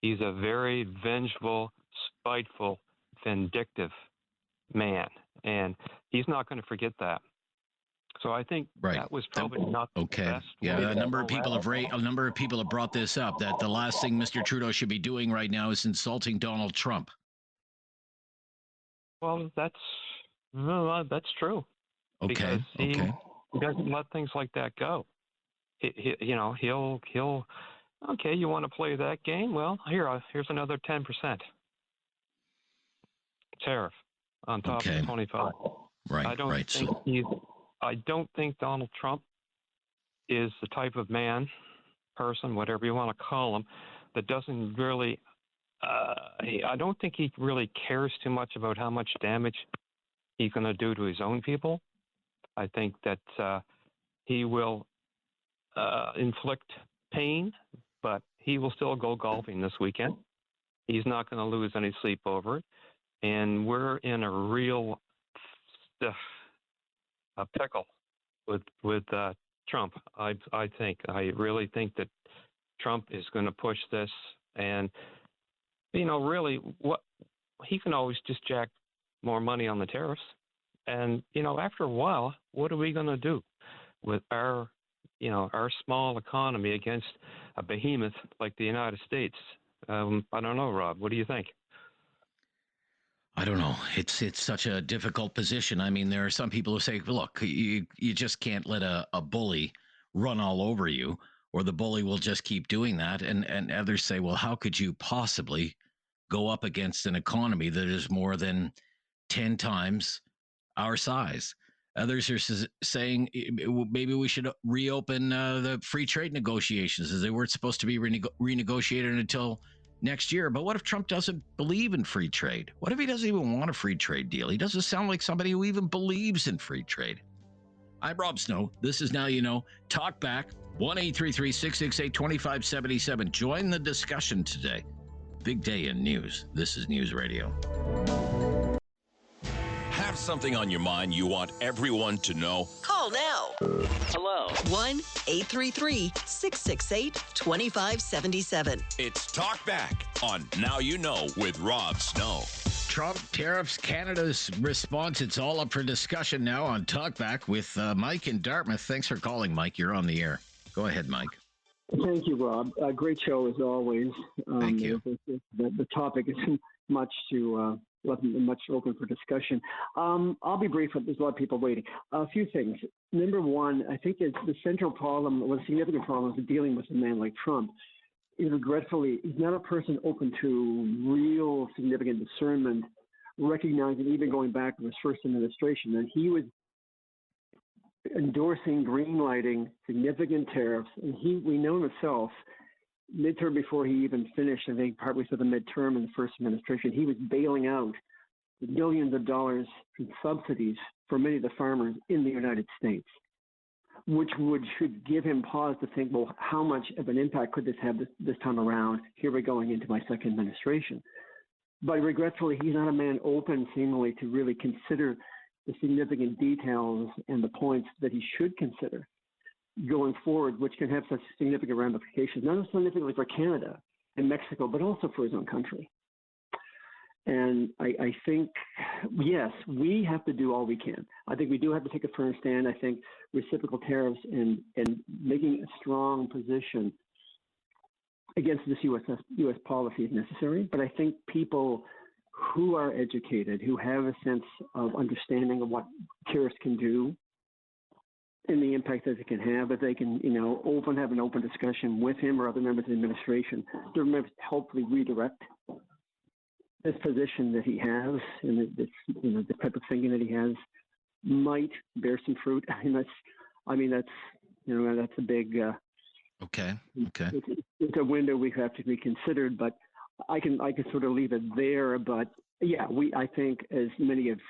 he's a very vengeful, spiteful, vindictive man, and he's not going to forget that. So I think that was probably not the best. Yeah, a number of people have brought this up, that the last thing Mr. Trudeau should be doing right now is insulting Donald Trump. Well, that's true. Okay. Because he doesn't let things like that go. he'll okay, you want to play that game? Well, here's another 10% tariff on top of the 25. Right. I don't think Donald Trump is the type of man, person, whatever you want to call him, that doesn't really. I don't think he really cares too much about how much damage he's going to do to his own people. I think that he will inflict pain, but he will still go golfing this weekend. He's not going to lose any sleep over it. And we're in a real pickle with Trump. I really think that Trump is going to push this, and really, what he can always just jack more money on the tariffs, and after a while, what are we going to do with our small economy against a behemoth like the United States? I don't know, Rob. What do you think? I don't know. It's such a difficult position. I mean, there are some people who say, look, you just can't let a bully run all over you, or the bully will just keep doing that. And others say, well, how could you possibly go up against an economy that is more than 10 times our size? Others are saying maybe we should reopen the free trade negotiations, as they weren't supposed to be renegotiated until next year. But what if Trump doesn't believe in free trade? What if he doesn't even want a free trade deal? He doesn't sound like somebody who even believes in free trade. I'm Rob Snow. This is Now You Know. Talk back. 1-833-668-2577. Join the discussion today. Big day in news. This is News Radio. Have something on your mind you want everyone to know? Call now. Hello. 1-833-668-2577. It's Talk Back on Now You Know with Rob Snow. Trump tariffs, Canada's response. It's all up for discussion now on Talk Back with Mike in Dartmouth. Thanks for calling, Mike. You're on the air. Go ahead, Mike. Thank you, Rob. Great show as always. Thank you. The topic isn't much open for discussion. I'll be brief. There's a lot of people waiting. A few things. Number one, I think it's the central problem, or the significant problem, is dealing with a man like Trump. Regretfully, he's not a person open to real significant discernment, recognizing, even going back to his first administration, that he was endorsing, greenlighting significant tariffs. And we know himself, midterm before he even finished, I think partly for the midterm in the first administration, he was bailing out millions of dollars in subsidies for many of the farmers in the United States, which should give him pause to think, well, how much of an impact could this have this time around? Here we're going into my second administration. But regretfully, he's not a man open, seemingly, to really consider the significant details and the points that he should consider going forward, which can have such significant ramifications, not only significantly for Canada and Mexico, but also for his own country. And I think, yes, we have to do all we can. I think we do have to take a firm stand. I think reciprocal tariffs and making a strong position against this U.S. policy is necessary. But I think people who are educated, who have a sense of understanding of what tariffs can do and the impact that it can have, if they can, have an open discussion with him or other members of the administration to hopefully redirect this position that he has and this, the type of thinking that he has might bear some fruit. That's a big. Okay. It's a window we have to be considered, but I can sort of leave it there. But yeah, I think, as many have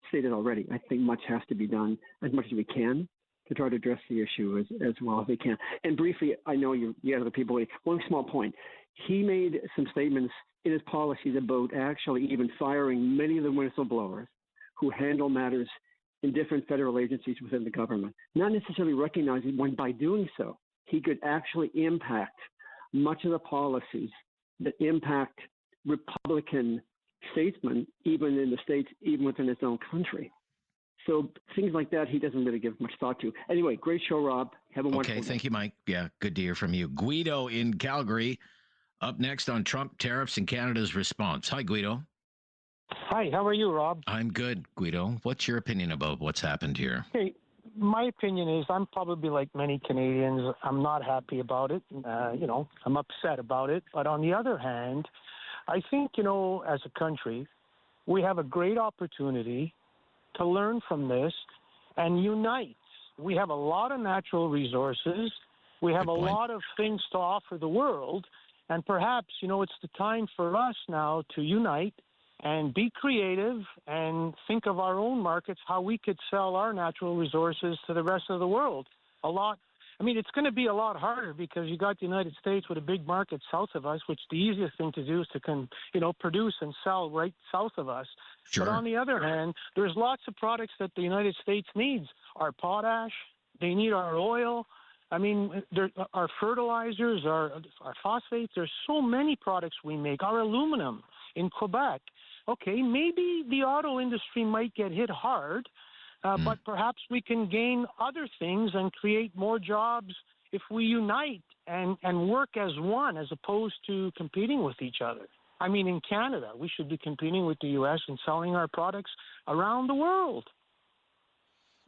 stated already, I think much has to be done, as much as we can, to try to address the issue as well as we can. And briefly, I know you have other people waiting. One small point. He made some statements in his policies about actually even firing many of the whistleblowers who handle matters in different federal agencies within the government, not necessarily recognizing when by doing so, he could actually impact much of the policies that impact Republican statesmen, even in the states, even within his own country. So things like that, he doesn't really give much thought to. Anyway, great show, Rob. Have a wonderful day. Okay, thank you, Mike. Yeah, good to hear from you. Guido in Calgary, up next on Trump tariffs and Canada's response. Hi, Guido. Hi, how are you, Rob? I'm good, Guido. What's your opinion about what's happened here? Hey, my opinion is I'm probably like many Canadians. I'm not happy about it. I'm upset about it. But on the other hand, I think, as a country, we have a great opportunity to learn from this and unite. We have a lot of natural resources. We have a lot of things to offer the world. And perhaps, it's the time for us now to unite and be creative and think of our own markets, how we could sell our natural resources to the rest of the world. It's going to be a lot harder because you got the United States with a big market south of us, which the easiest thing to do is to produce and sell right south of us. Sure. But on the other hand, there's lots of products that the United States needs. Our potash, they need our oil. Our fertilizers, our phosphates, there's so many products we make. Our aluminum in Quebec. Okay, maybe the auto industry might get hit hard, but perhaps we can gain other things and create more jobs if we unite and work as one as opposed to competing with each other. In Canada, we should be competing with the U.S. and selling our products around the world.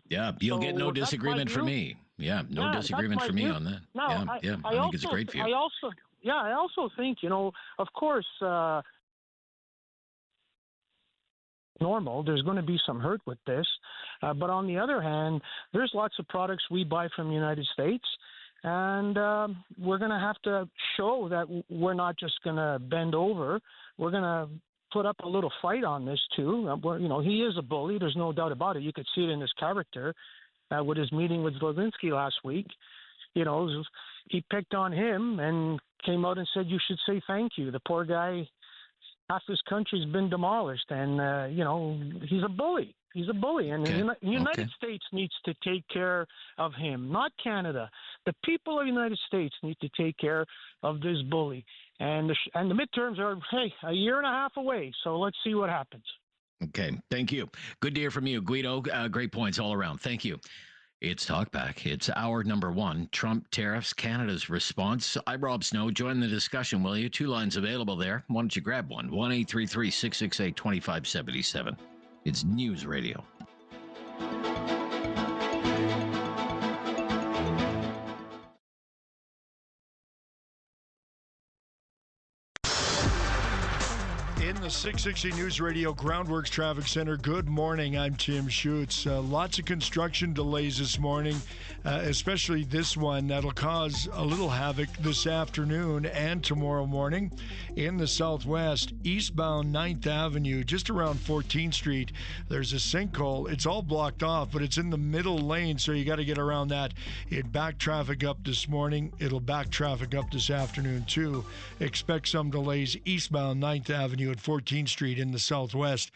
Yeah, you'll get no disagreement from me. Yeah, no disagreement from me on that. No, I think it's a great view. I also think, of course, normal. There's going to be some hurt with this. But on the other hand, there's lots of products we buy from the United States. And we're going to have to show that we're not just going to bend over. We're going to put up a little fight on this, too. He is a bully. There's no doubt about it. You could see it in his character with his meeting with Zelensky last week. He picked on him and came out and said, you should say thank you. The poor guy, half his country's been demolished. And, he's a bully. He's a bully. And the United States needs to take care of him, not Canada. The people of the United States need to take care of this bully. And the midterms are, a year and a half away. So let's see what happens. Okay. Thank you. Good to hear from you, Guido. Great points all around. Thank you. It's Talkback. It's hour number 1. Trump tariffs, Canada's response. I'm Rob Snow. Join the discussion, will you? 2 lines available there. Why don't you grab one? 1-833-668-2577. It's News Radio. In the 660 News Radio Groundworks Traffic Center, good morning. I'm Tim Schutz. Lots of construction delays this morning, especially this one that'll cause a little havoc this afternoon and tomorrow morning. In the southwest, eastbound 9th Avenue, just around 14th Street, there's a sinkhole. It's all blocked off, but it's in the middle lane, so you got to get around that. It backed traffic up this morning. It'll back traffic up this afternoon, too. Expect some delays eastbound 9th Avenue at 14th Street in the southwest.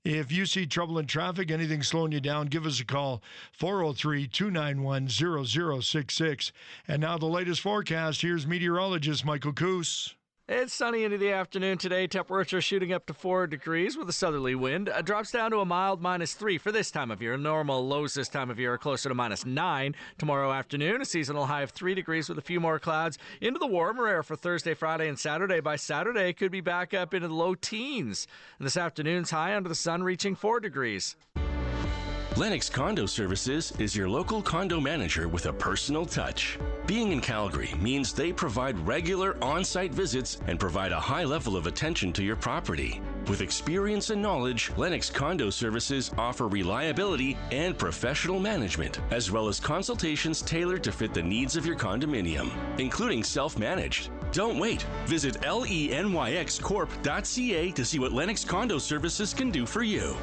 If you see trouble in traffic, anything slowing you down, give us a call, 403-291-0066. And now the latest forecast. Here's meteorologist Michael Koos. It's sunny into the afternoon today. Temperature shooting up to 4 degrees with a southerly wind. It drops down to a mild -3 for this time of year. Normal lows this time of year are closer to -9. Tomorrow afternoon, a seasonal high of 3 degrees with a few more clouds. Into the warmer air for Thursday, Friday, and Saturday. By Saturday, it could be back up into the low teens. And this afternoon's high under the sun reaching 4 degrees. Lennox Condo Services is your local condo manager with a personal touch. Being in Calgary means they provide regular on-site visits and provide a high level of attention to your property. With experience and knowledge, Lennox Condo Services offer reliability and professional management, as well as consultations tailored to fit the needs of your condominium, including self-managed. Don't wait. Visit lenyxcorp.ca to see what Lennox Condo Services can do for you.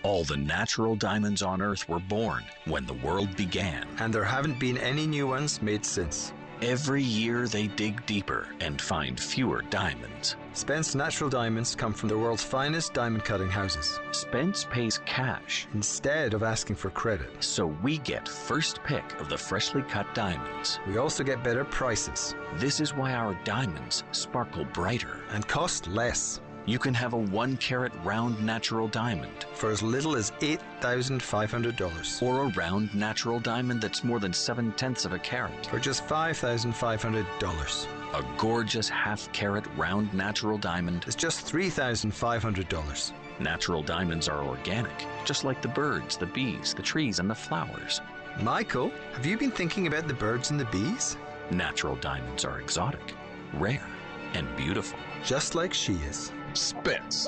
All the natural diamonds on Earth were born when the world began. And there haven't been any new ones made since. Every year they dig deeper and find fewer diamonds. Spence Natural Diamonds come from the world's finest diamond cutting houses. Spence pays cash instead of asking for credit. So we get first pick of the freshly cut diamonds. We also get better prices. This is why our diamonds sparkle brighter and cost less. You can have a 1-carat round natural diamond for as little as $8,500. Or a round natural diamond that's more than 7/10 of a carat for just $5,500. A gorgeous half-carat round natural diamond is just $3,500. Natural diamonds are organic, just like the birds, the bees, the trees, and the flowers. Michael, have you been thinking about the birds and the bees? Natural diamonds are exotic, rare, and beautiful. Just like she is. Spitz.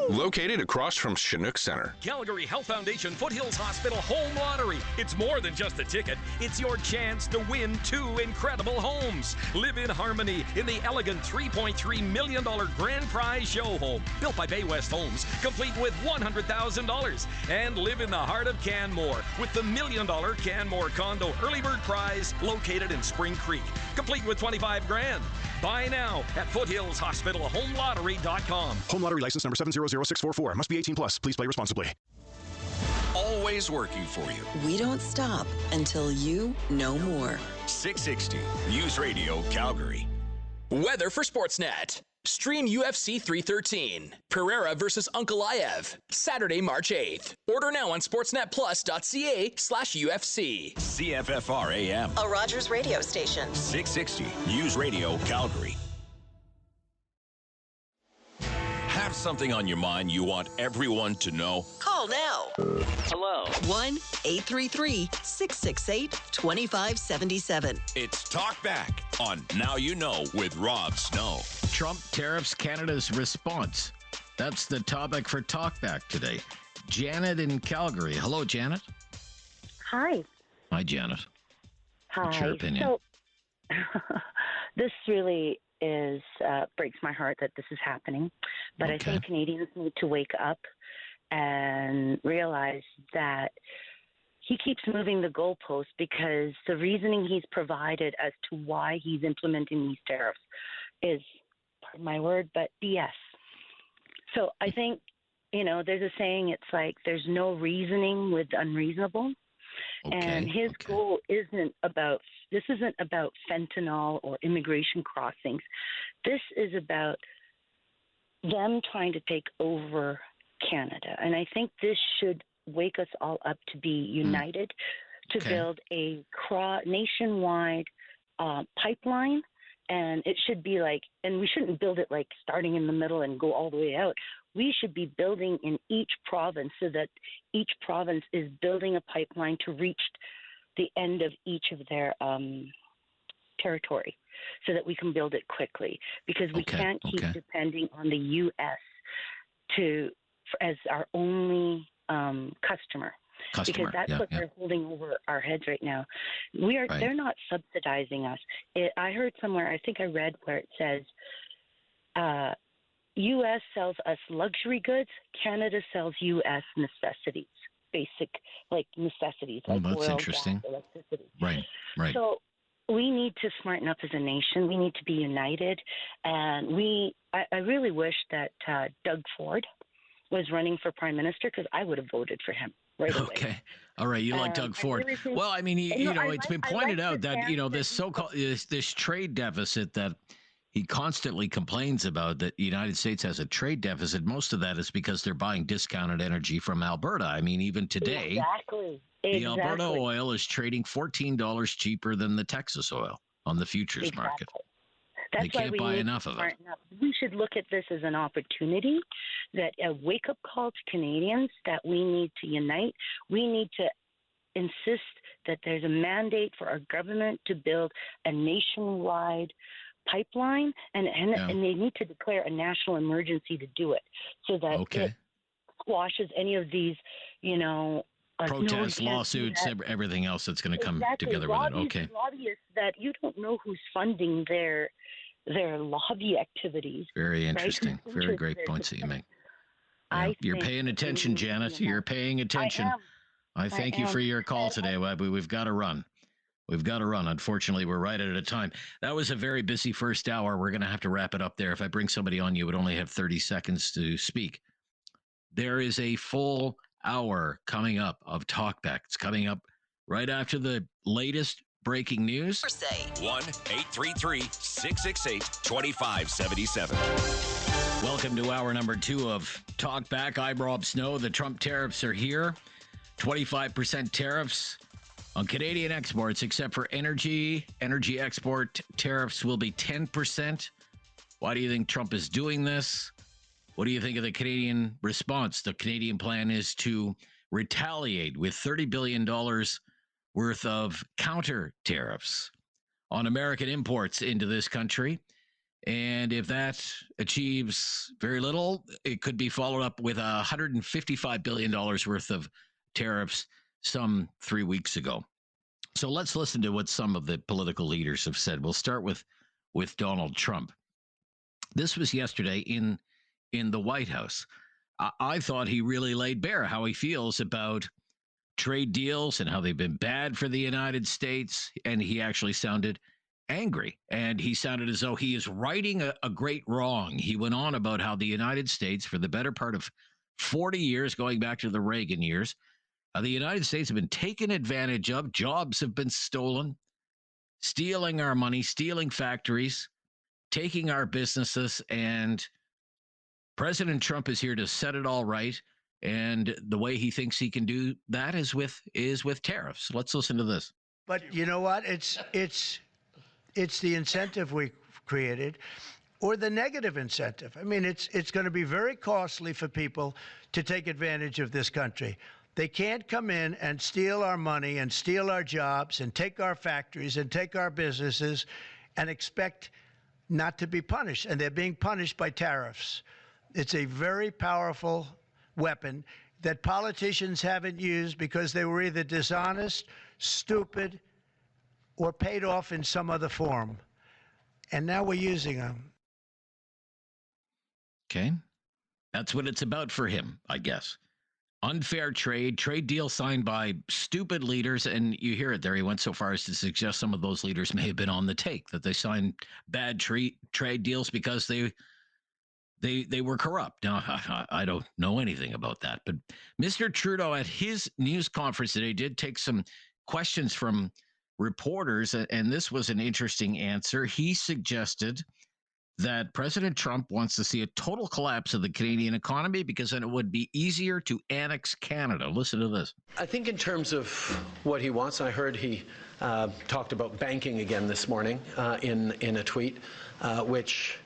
Located across from Chinook Center. Calgary Health Foundation Foothills Hospital Home Lottery. It's more than just a ticket. It's your chance to win 2 incredible homes. Live in harmony in the elegant $3.3 million grand prize show home, built by Bay West Homes, complete with $100,000. And live in the heart of Canmore with the $1 million Canmore condo early bird prize located in Spring Creek, complete with $25,000. Buy now at foothillshospitalhomelottery.com. Home Lottery license number 700644. Must be 18 plus. Please play responsibly. Always working for you. We don't stop until you know more. 660 News Radio Calgary. Weather for Sportsnet. Stream UFC 313. Pereira versus Ankalaev. Saturday, March 8th. Order now on sportsnetplus.ca/UFC. CFFR AM. A Rogers radio station. 660 News Radio Calgary. Have something on your mind you want everyone to know? Call now. Hello. 1-833-668-2577. It's Talk Back on Now You Know with Rob Snow. Trump tariffs, Canada's response. That's the topic for Talk Back today. Janet in Calgary. Hello, Janet. Hi. Hi, Janet. Hi. What's your opinion? So, this really is breaks my heart that this is happening, but I think Canadians need to wake up and realize that he keeps moving the goalposts because the reasoning he's provided as to why he's implementing these tariffs is, pardon my word, but BS. So I think, there's a saying, it's like there's no reasoning with unreasonable. And his goal isn't about fentanyl or immigration crossings. This is about them trying to take over Canada. And I think this should wake us all up to be united to build a nationwide pipeline. And it should be and we shouldn't build it starting in the middle and go all the way out. We should be building in each province so that each province is building a pipeline to reach the end of each of their territory so that we can build it quickly, because we can't keep depending on the U.S. as our only customer. Because that's what they're holding over our heads right now. They're not subsidizing us. I heard somewhere, I think I read where it says, U.S. sells us luxury goods, Canada sells U.S. necessities, basic necessities like that's oil, interesting. gas, electricity. Right. So we need to smarten up as a nation. We need to be united, and I really wish that Doug Ford was running for Prime Minister, because I would have voted for him right away. Okay. All right. You like Doug Ford. Really think, well, I mean, it's been pointed out that, this so-called, this trade deficit that he constantly complains about, that the United States has a trade deficit. Most of that is because they're buying discounted energy from Alberta. I mean, even today, the Alberta oil is trading $14 cheaper than the Texas oil on the futures market. That's they can't buy enough of it. We should look at this as an opportunity, that a wake-up call to Canadians, that we need to unite. We need to insist that there's a mandate for our government to build a nationwide pipeline, and they need to declare a national emergency to do it, so that it squashes any of these, protests, lawsuits, everything else that's going to come together with it. Okay. Lobbyists that you don't know who's funding their lobby activities. Very interesting. Right? Very great points that you make. Yeah. You're paying attention, Janet. You're paying attention. I thank you for your call today. We've got to run. Unfortunately, we're right at a time. That was a very busy first hour. We're going to have to wrap it up there. If I bring somebody on, you would only have 30 seconds to speak. There is a full hour coming up of Talkback. It's coming up right after the latest breaking news. 1-833-668-2577. Welcome to hour number 2 of Talkback. I'm Rob Snow. The Trump tariffs are here. 25% tariffs on Canadian exports, except for energy. Energy export tariffs will be 10%. Why do you think Trump is doing this? What do you think of the Canadian response? The Canadian plan is to retaliate with $30 billion worth of counter tariffs on American imports into this country. And if that achieves very little, it could be followed up with $155 billion worth of tariffs some 3 weeks ago. So let's listen to what some of the political leaders have said. We'll start with Donald Trump. This was yesterday in the White House. I thought he really laid bare how he feels about trade deals and how they've been bad for the United States. And he actually sounded angry, and he sounded as though he is righting a great wrong. He went on about how the United States, for the better part of 40 years, going back to the Reagan years, the United States have been taken advantage of. Jobs have been stolen, stealing our money, stealing factories, taking our businesses, and President Trump is here to set it all right. And the way he thinks he can do that is with tariffs. Let's listen to this. But you know what? It's the incentive we created, or the negative incentive. I mean, it's going to be very costly for people to take advantage of this country. They can't come in and steal our money and steal our jobs and take our factories and take our businesses and expect not to be punished. And they're being punished by tariffs. It's a very powerful weapon that politicians haven't used because they were either dishonest, stupid, or paid off in some other form. And now we're using them. Okay. That's what it's about for him, I guess. Unfair trade deal signed by stupid leaders. And you hear it there. He went so far as to suggest some of those leaders may have been on the take, that they signed bad trade deals because they were corrupt. Now, I don't know anything about that. But Mr. Trudeau at his news conference today did take some questions from reporters, and this was an interesting answer. He suggested that President Trump wants to see a total collapse of the Canadian economy because then it would be easier to annex Canada. Listen to this. I think in terms of what he wants, I heard he talked about banking again this morning in a tweet, which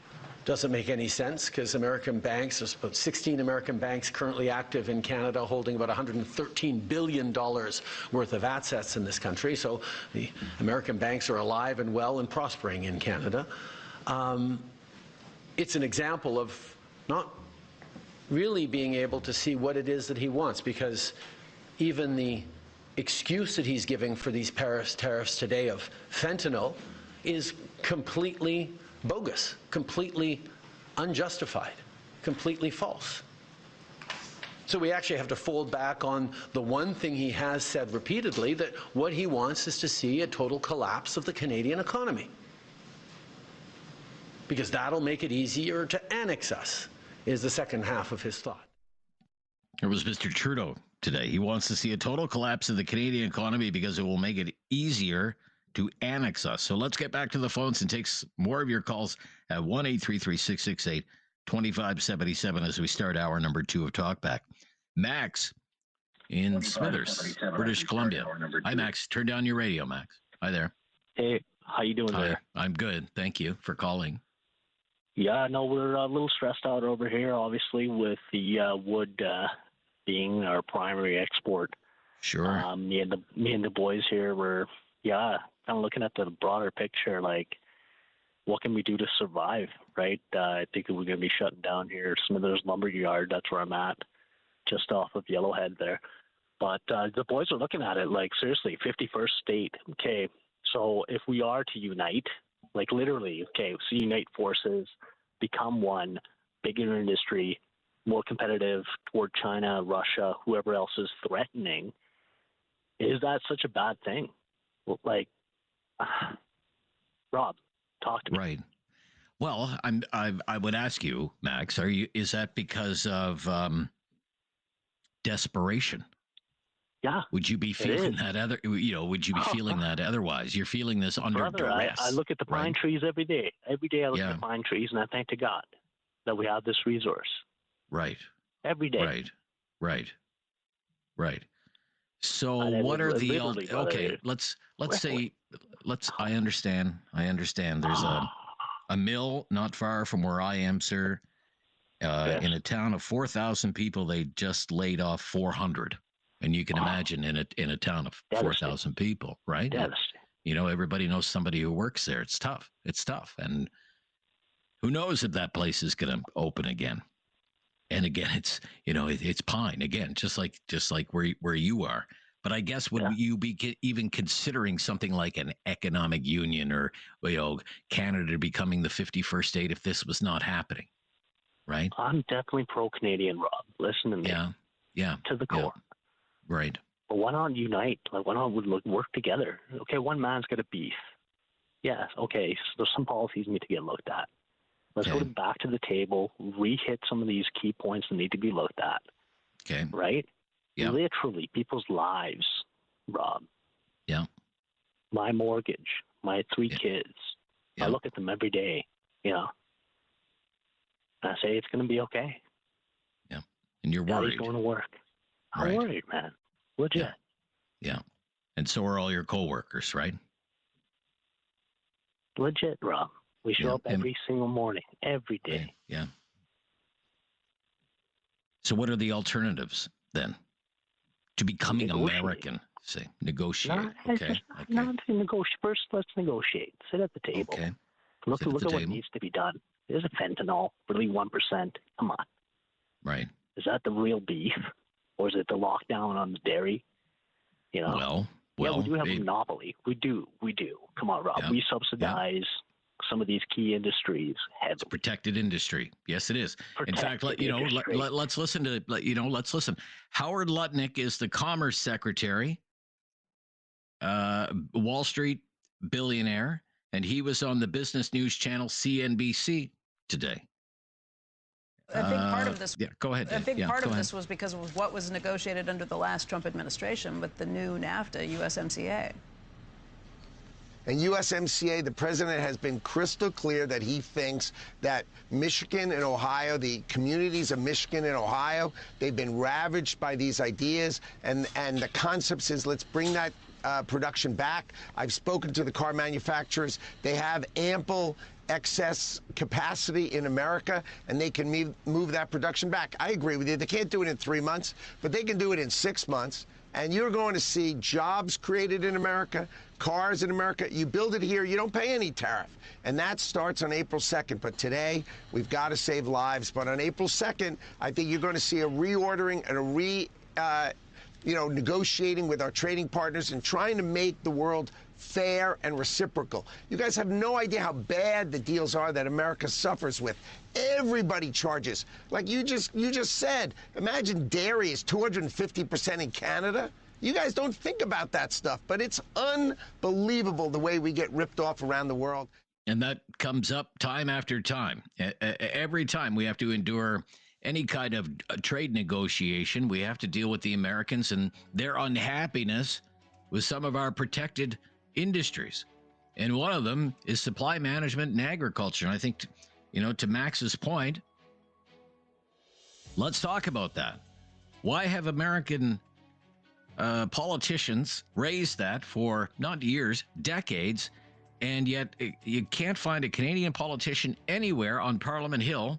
doesn't make any sense because American banks, there's about 16 American banks currently active in Canada holding about $113 billion worth of assets in this country. So the American banks are alive and well and prospering in Canada. It's an example of not really being able to see what it is that he wants, because even the excuse that he's giving for these Paris tariffs today of fentanyl is completely bogus, completely unjustified, completely false. So we actually have to fold back on the one thing he has said repeatedly, that what he wants is to see a total collapse of the Canadian economy, because that'll make it easier to annex us, is the second half of his thought. It was Mr. Trudeau today. He wants to see a total collapse of the Canadian economy because it will make it easier to annex us. So let's get back to the phones and take more of your calls at 1-833-668-2577 as we start hour number 2 of Talkback. Max in Smithers, British Columbia. Hi, Max. Turn down your radio, Max. Hi there. Hey, how you doing there? I'm good. Thank you for calling. Yeah, no, we're a little stressed out over here, obviously, with the wood being our primary export. Sure. Me and the boys here were, kind of looking at the broader picture, like, what can we do to survive, right? I think we're going to be shutting down here Smithers Lumberyard. That's where I'm at, just off of Yellowhead there. But the boys are looking at it like, seriously, 51st state. Okay, so if we are to unite, like literally, so unite forces, become one, bigger industry, more competitive toward China, Russia, whoever else is threatening, is that such a bad thing? Like, Rob, talk to me. Right. Well, I would ask you, Max, is that because of desperation? Yeah. Would you be feeling that would you be feeling that otherwise? You're feeling this under duress. I look at the pine trees every day. Every day I look at the pine trees and I thank to God that we have this resource. Right. Every day. Right. So what are the let's say I understand. There's a mill not far from where I am, sir. In a town of 4,000 people, they just laid off 400. And you can imagine in a town of 4,000 people, right? Everybody knows somebody who works there. It's tough. It's tough. And who knows if that place is going to open again. And again, it's Pine again, just like where you are. But I guess would you be even considering something like an economic union or Canada becoming the 51st state if this was not happening? Right. I'm definitely pro-Canadian, Rob. Listen to me. Yeah. To the core. Yeah. Right. But why not unite? Like, why not work together? Okay, one man's got a beef. Yes. Okay. So there's some policies need to get looked at. Let's go back to the table, re-hit some of these key points that need to be looked at. Okay. Right? Yeah. Literally, people's lives, Rob. Yeah. My mortgage, my 3 kids. I look at them every day, And I say it's going to be okay. Yeah. And you're worried. Daddy's going to work. I'm worried, man. Legit. Yeah. And so are all your coworkers, right? Legit, Rob. We show up every single morning, every day. Yeah. So what are the alternatives then to becoming American? Say negotiate. Not to negotiate. First, let's negotiate. Sit at the table. Okay. Look at what needs to be done. Is a fentanyl really 1%? Come on. Right. Is that the real beef, or is it the lockdown on the dairy? Well, we do have a monopoly. We do. Come on, Rob. We subsidize some of these key industries heavily. It's a protected industry. Yes, it is. In fact, let's listen to let's listen. Howard Lutnick is the Commerce Secretary, Wall Street billionaire, and he was on the business news channel CNBC today. A big part of this. Yeah, go ahead. A big part of this was because of what was negotiated under the last Trump administration with the new NAFTA, USMCA. And USMCA, the president has been crystal clear that he thinks that Michigan and Ohio, the communities of Michigan and Ohio, they've been ravaged by these ideas. And the concept is let's bring that production back. I've spoken to the car manufacturers. They have ample excess capacity in America, and they can move that production back. I agree with you. They can't do it in 3 months, but they can do it in 6 months. And you're going to see jobs created in America, cars in America. You build it here, you don't pay any tariff. And that starts on April 2nd. But today, we've got to save lives. But on April 2nd, I think you're going to see a reordering and a negotiating with our trading partners and trying to make the world fair and reciprocal. You guys have no idea how bad the deals are that America suffers with. Everybody charges. Like you just said, imagine dairy is 250% in Canada. You guys don't think about that stuff, but it's unbelievable the way we get ripped off around the world. And that comes up time after time. Every time we have to endure any kind of trade negotiation, we have to deal with the Americans and their unhappiness with some of our protected industries. And one of them is supply management and agriculture. And I think, to Max's point, let's talk about that. Why have American politicians raised that for not years, decades, and yet you can't find a Canadian politician anywhere on Parliament Hill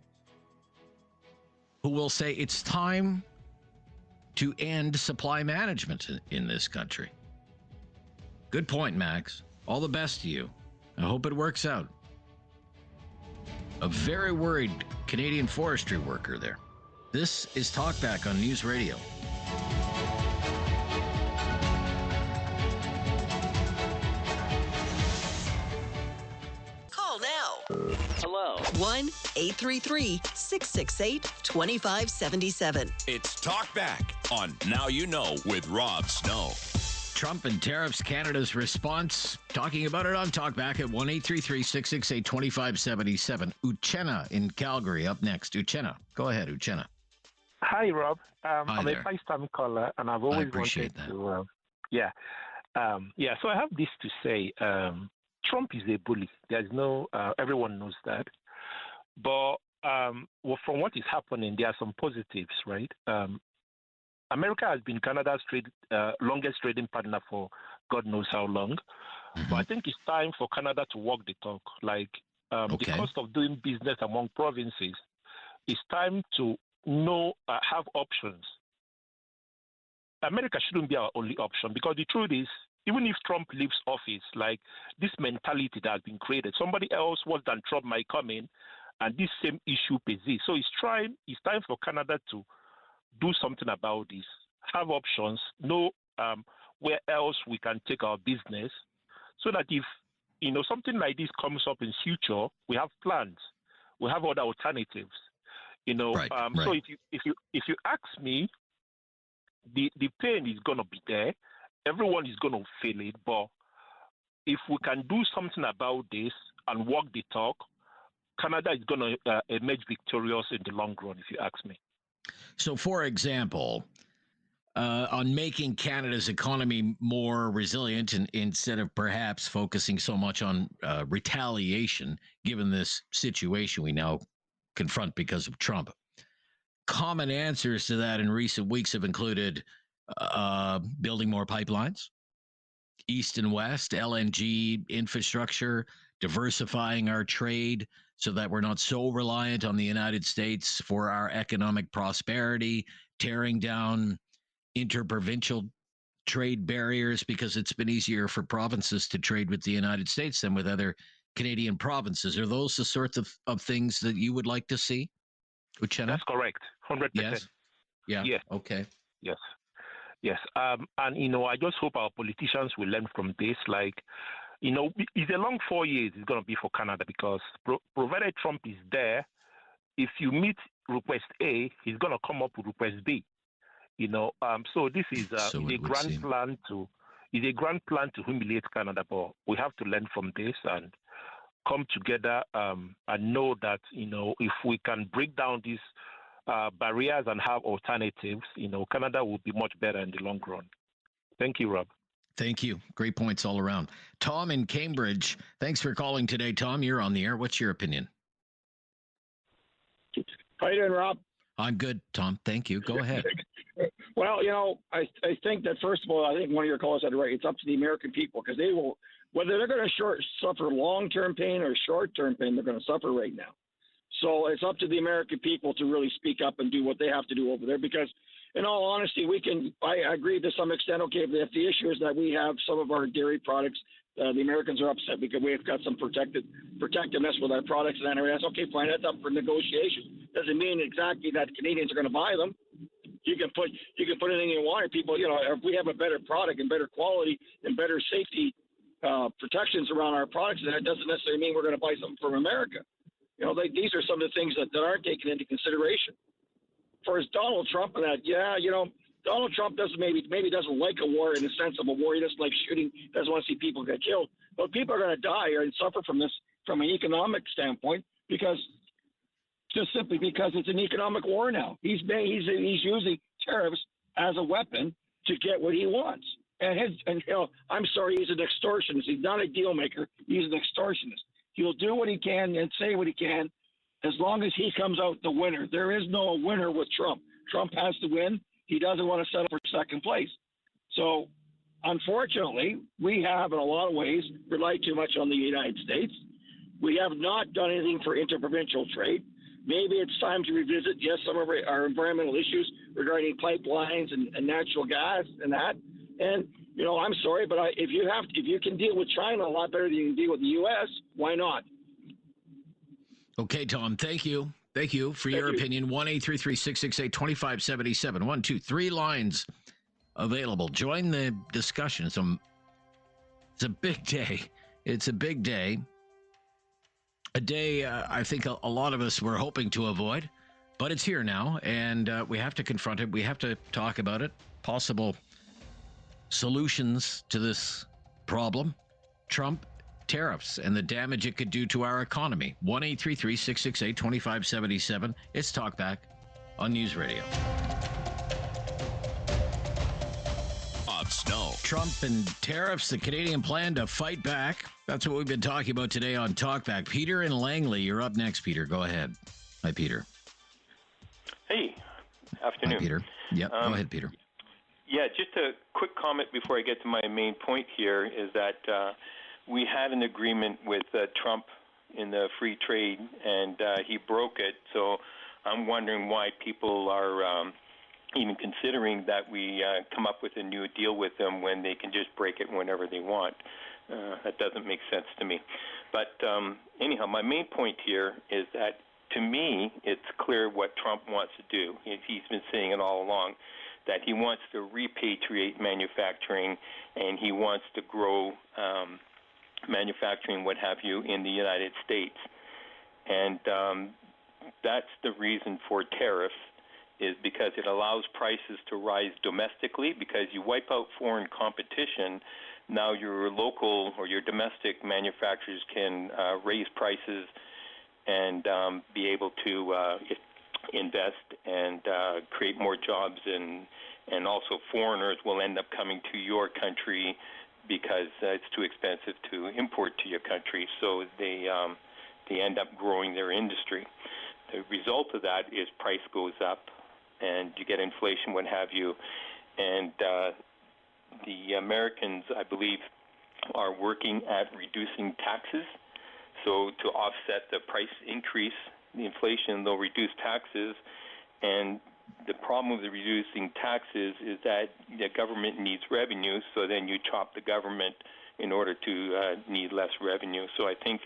who will say it's time to end supply management in this country? Good point, Max. All the best to you. I hope it works out. A very worried Canadian forestry worker there. This is Talkback on News Radio. Call now. Hello. 1-833-668-2577. It's Talkback on Now You Know with Rob Snow. Trump and tariffs, Canada's response. Talking about it on Talkback at 1-833-668-2577. Uchenna in Calgary up next. Uchenna, go ahead, Uchenna. Hi, Rob. I'm there. a first-time caller, and I've always appreciate wanted to. So I have this to say. Trump is a bully. There's no. Everyone knows that. But from what is happening, there are some positives, right? America has been Canada's longest trading partner for God knows how long. Mm-hmm. But I think it's time for Canada to walk the talk. The cost of doing business among provinces It's time to have options. America shouldn't be our only option, because the truth is, even if Trump leaves office, like this mentality that has been created, somebody else worse than Trump might come in and this same issue persists. So it's time for Canada to do something about this, have options, know where else we can take our business, so that if something like this comes up in future, we have plans, we have other alternatives. Right. So if you ask me, the pain is going to be there. Everyone is going to feel it. But if we can do something about this and walk the talk, Canada is going to emerge victorious in the long run, if you ask me. So, for example, on making Canada's economy more resilient, and instead of perhaps focusing so much on retaliation, given this situation we now confront because of Trump, common answers to that in recent weeks have included building more pipelines, east and west, LNG infrastructure, diversifying our trade so that we're not so reliant on the United States for our economic prosperity, tearing down interprovincial trade barriers, because it's been easier for provinces to trade with the United States than with other Canadian provinces. Are those the sorts of things that you would like to see, Uchenna? That's correct. 100%. Yes. Yeah. Yes. Okay. Yes. Yes. And, I just hope our politicians will learn from this. Like, it's a long 4 years it's going to be for Canada, because provided Trump is there, if you meet request A, he's going to come up with request B. So this is a grand plan to humiliate Canada, but we have to learn from this and come together and know that, if we can break down these barriers and have alternatives, Canada will be much better in the long run. Thank you, Rob. Thank you. Great points all around. Tom in Cambridge, thanks for calling today. Tom, you're on the air. What's your opinion? How you doing, Rob? I'm good, Tom. Thank you. Go ahead. Well, I think that, first of all, I think one of your callers had it right. It's up to the American people, because they will, whether they're going to suffer long-term pain or short-term pain, they're going to suffer right now. So it's up to the American people to really speak up and do what they have to do over there, because in all honesty, I agree to some extent, okay, if the issue is that we have some of our dairy products, the Americans are upset because we've got some protectiveness with our products and everything. That's okay, fine. That's up for negotiation. Doesn't mean exactly that Canadians are going to buy them. You can put anything you want. People, if we have a better product and better quality and better safety protections around our products, then that doesn't necessarily mean we're going to buy something from America. These are some of the things that aren't taken into consideration. For Donald Trump and that, Donald Trump maybe doesn't like a war in the sense of a war. He doesn't like shooting, doesn't want to see people get killed. But people are going to die and suffer from this from an economic standpoint, just simply because it's an economic war now. He's using tariffs as a weapon to get what he wants. I'm sorry, he's an extortionist. He's not a deal maker. He's an extortionist. He'll do what he can and say what he can as long as he comes out the winner. There is no winner with Trump. Trump has to win. He doesn't want to settle for second place. So, unfortunately, we have, in a lot of ways, relied too much on the United States. We have not done anything for interprovincial trade. Maybe it's time to revisit, yes, some of our environmental issues regarding pipelines and natural gas and that. And, I'm sorry, but if you can deal with China a lot better than you can deal with the U.S., why not? Okay, Tom, thank you. Thank you for your opinion. 1-833-668-2577. 1, 2, 3 lines available. Join the discussion. It's a big day. It's a big day. A day I think a lot of us were hoping to avoid, but it's here now, and we have to confront it. We have to talk about it. Possible solutions to this problem. Trump tariffs and the damage it could do to our economy. 1-833-668-2577. It's Talkback on News Radio. Bob Snow. Trump and tariffs, the Canadian plan to fight back. That's what we've been talking about today on Talkback. Peter in Langley, you're up next, Peter. Go ahead. Hi, Peter. Hey, afternoon. Hi, Peter. Yep, go ahead, Peter. Yeah, just a quick comment before I get to my main point here is that we had an agreement with Trump in the free trade, and he broke it. So I'm wondering why people are even considering that we come up with a new deal with them when they can just break it whenever they want. That doesn't make sense to me. But anyhow, my main point here is that, to me, it's clear what Trump wants to do. He's been saying it all along, that he wants to repatriate manufacturing, and he wants to grow manufacturing, what have you, in the United States. And that's the reason for tariffs, is because it allows prices to rise domestically. Because you wipe out foreign competition, now your local or your domestic manufacturers can raise prices and be able to invest and create more jobs, and also foreigners will end up coming to your country because it's too expensive to import to your country, so they end up growing their industry. The result of that is price goes up, and you get inflation, what have you, and the Americans, I believe, are working at reducing taxes. So to offset the price increase, the inflation, they'll reduce taxes. And the problem with the reducing taxes is that the government needs revenue, so then you chop the government in order to need less revenue. So I think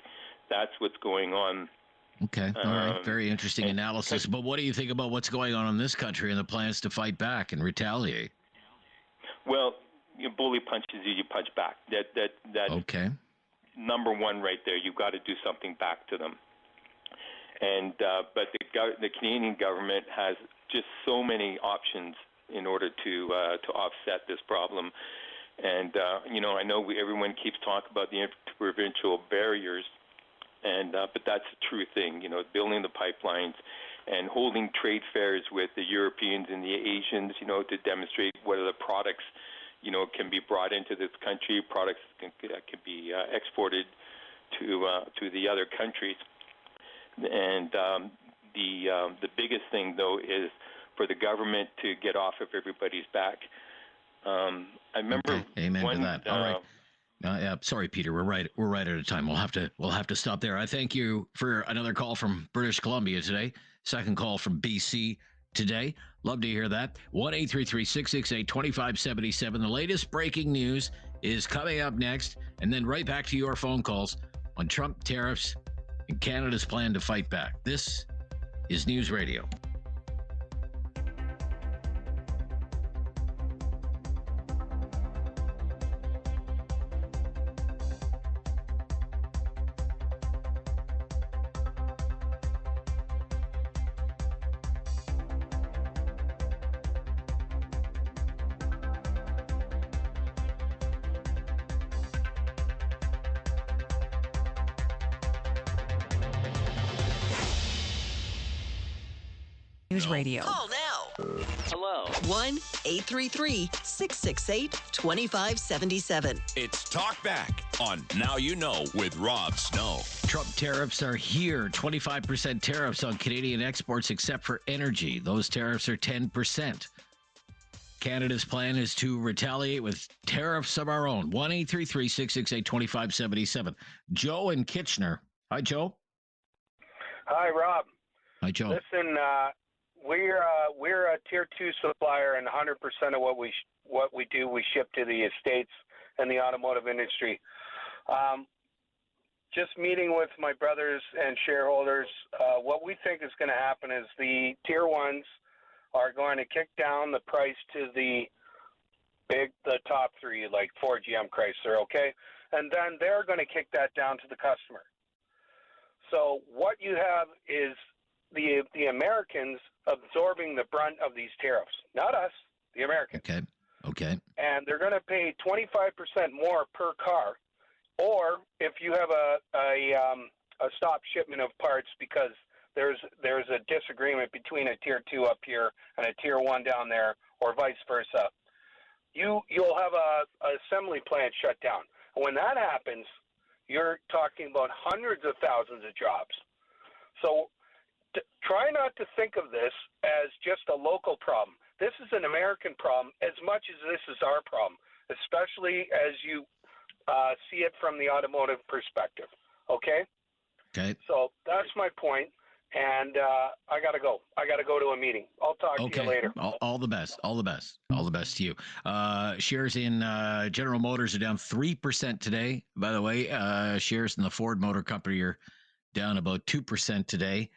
that's what's going on. Okay. All right. Very interesting analysis. But what do you think about what's going on in this country and the plans to fight back and retaliate? Well, you bully punches you punch back. That's okay. Number one right there. You've got to do something back to them. And but the Canadian government has just so many options in order to offset this problem. And I know everyone keeps talking about the interprovincial barriers, and but that's a true thing. Building the pipelines and holding trade fairs with the Europeans and the Asians, to demonstrate what are the products, can be brought into this country, products can be exported to the other countries. And the biggest thing, though, is for the government to get off of everybody's back. I remember. Okay. Amen to that. All right. Sorry, Peter. We're right at a time. We'll have to stop there. I thank you for another call from British Columbia today. Second call from BC today. Love to hear that. 1-833-668-2577. The latest breaking news is coming up next, and then right back to your phone calls on Trump tariffs and Canada's plan to fight back. This is News Radio. News Radio. Call now. Hello. 1-833-668-2577. It's Talk Back on Now You Know with Rob Snow. Trump tariffs are here. 25% tariffs on Canadian exports except for energy. Those tariffs are 10%. Canada's plan is to retaliate with tariffs of our own. 1-833-668-2577. Joe in Kitchener. Hi, Joe. Hi, Rob. Hi, Joe. Listen, we're a tier 2 supplier, and 100% of what we do, we ship to the estates and the automotive industry. Just meeting with my brothers and shareholders, what we think is going to happen is the tier 1s are going to kick down the price to the top 3, like Ford, GM, Chrysler, okay? And then they're going to kick that down to the customer. So what you have is the Americans absorbing the brunt of these tariffs, not us, the Americans. Okay. And they're going to pay 25% more per car, or if you have a stop shipment of parts because there's a disagreement between a tier 2 up here and a tier 1 down there, or vice versa, you'll have a assembly plant shut down. And when that happens, you're talking about hundreds of thousands of jobs. So try not to think of this as just a local problem. This is an American problem as much as this is our problem, especially as you see it from the automotive perspective. Okay? Okay. So that's my point. And I got to go. I got to go to a meeting. I'll talk to you later. All the best. All the best. All the best to you. Shares in General Motors are down 3% today. By the way, shares in the Ford Motor Company are down about 2% today.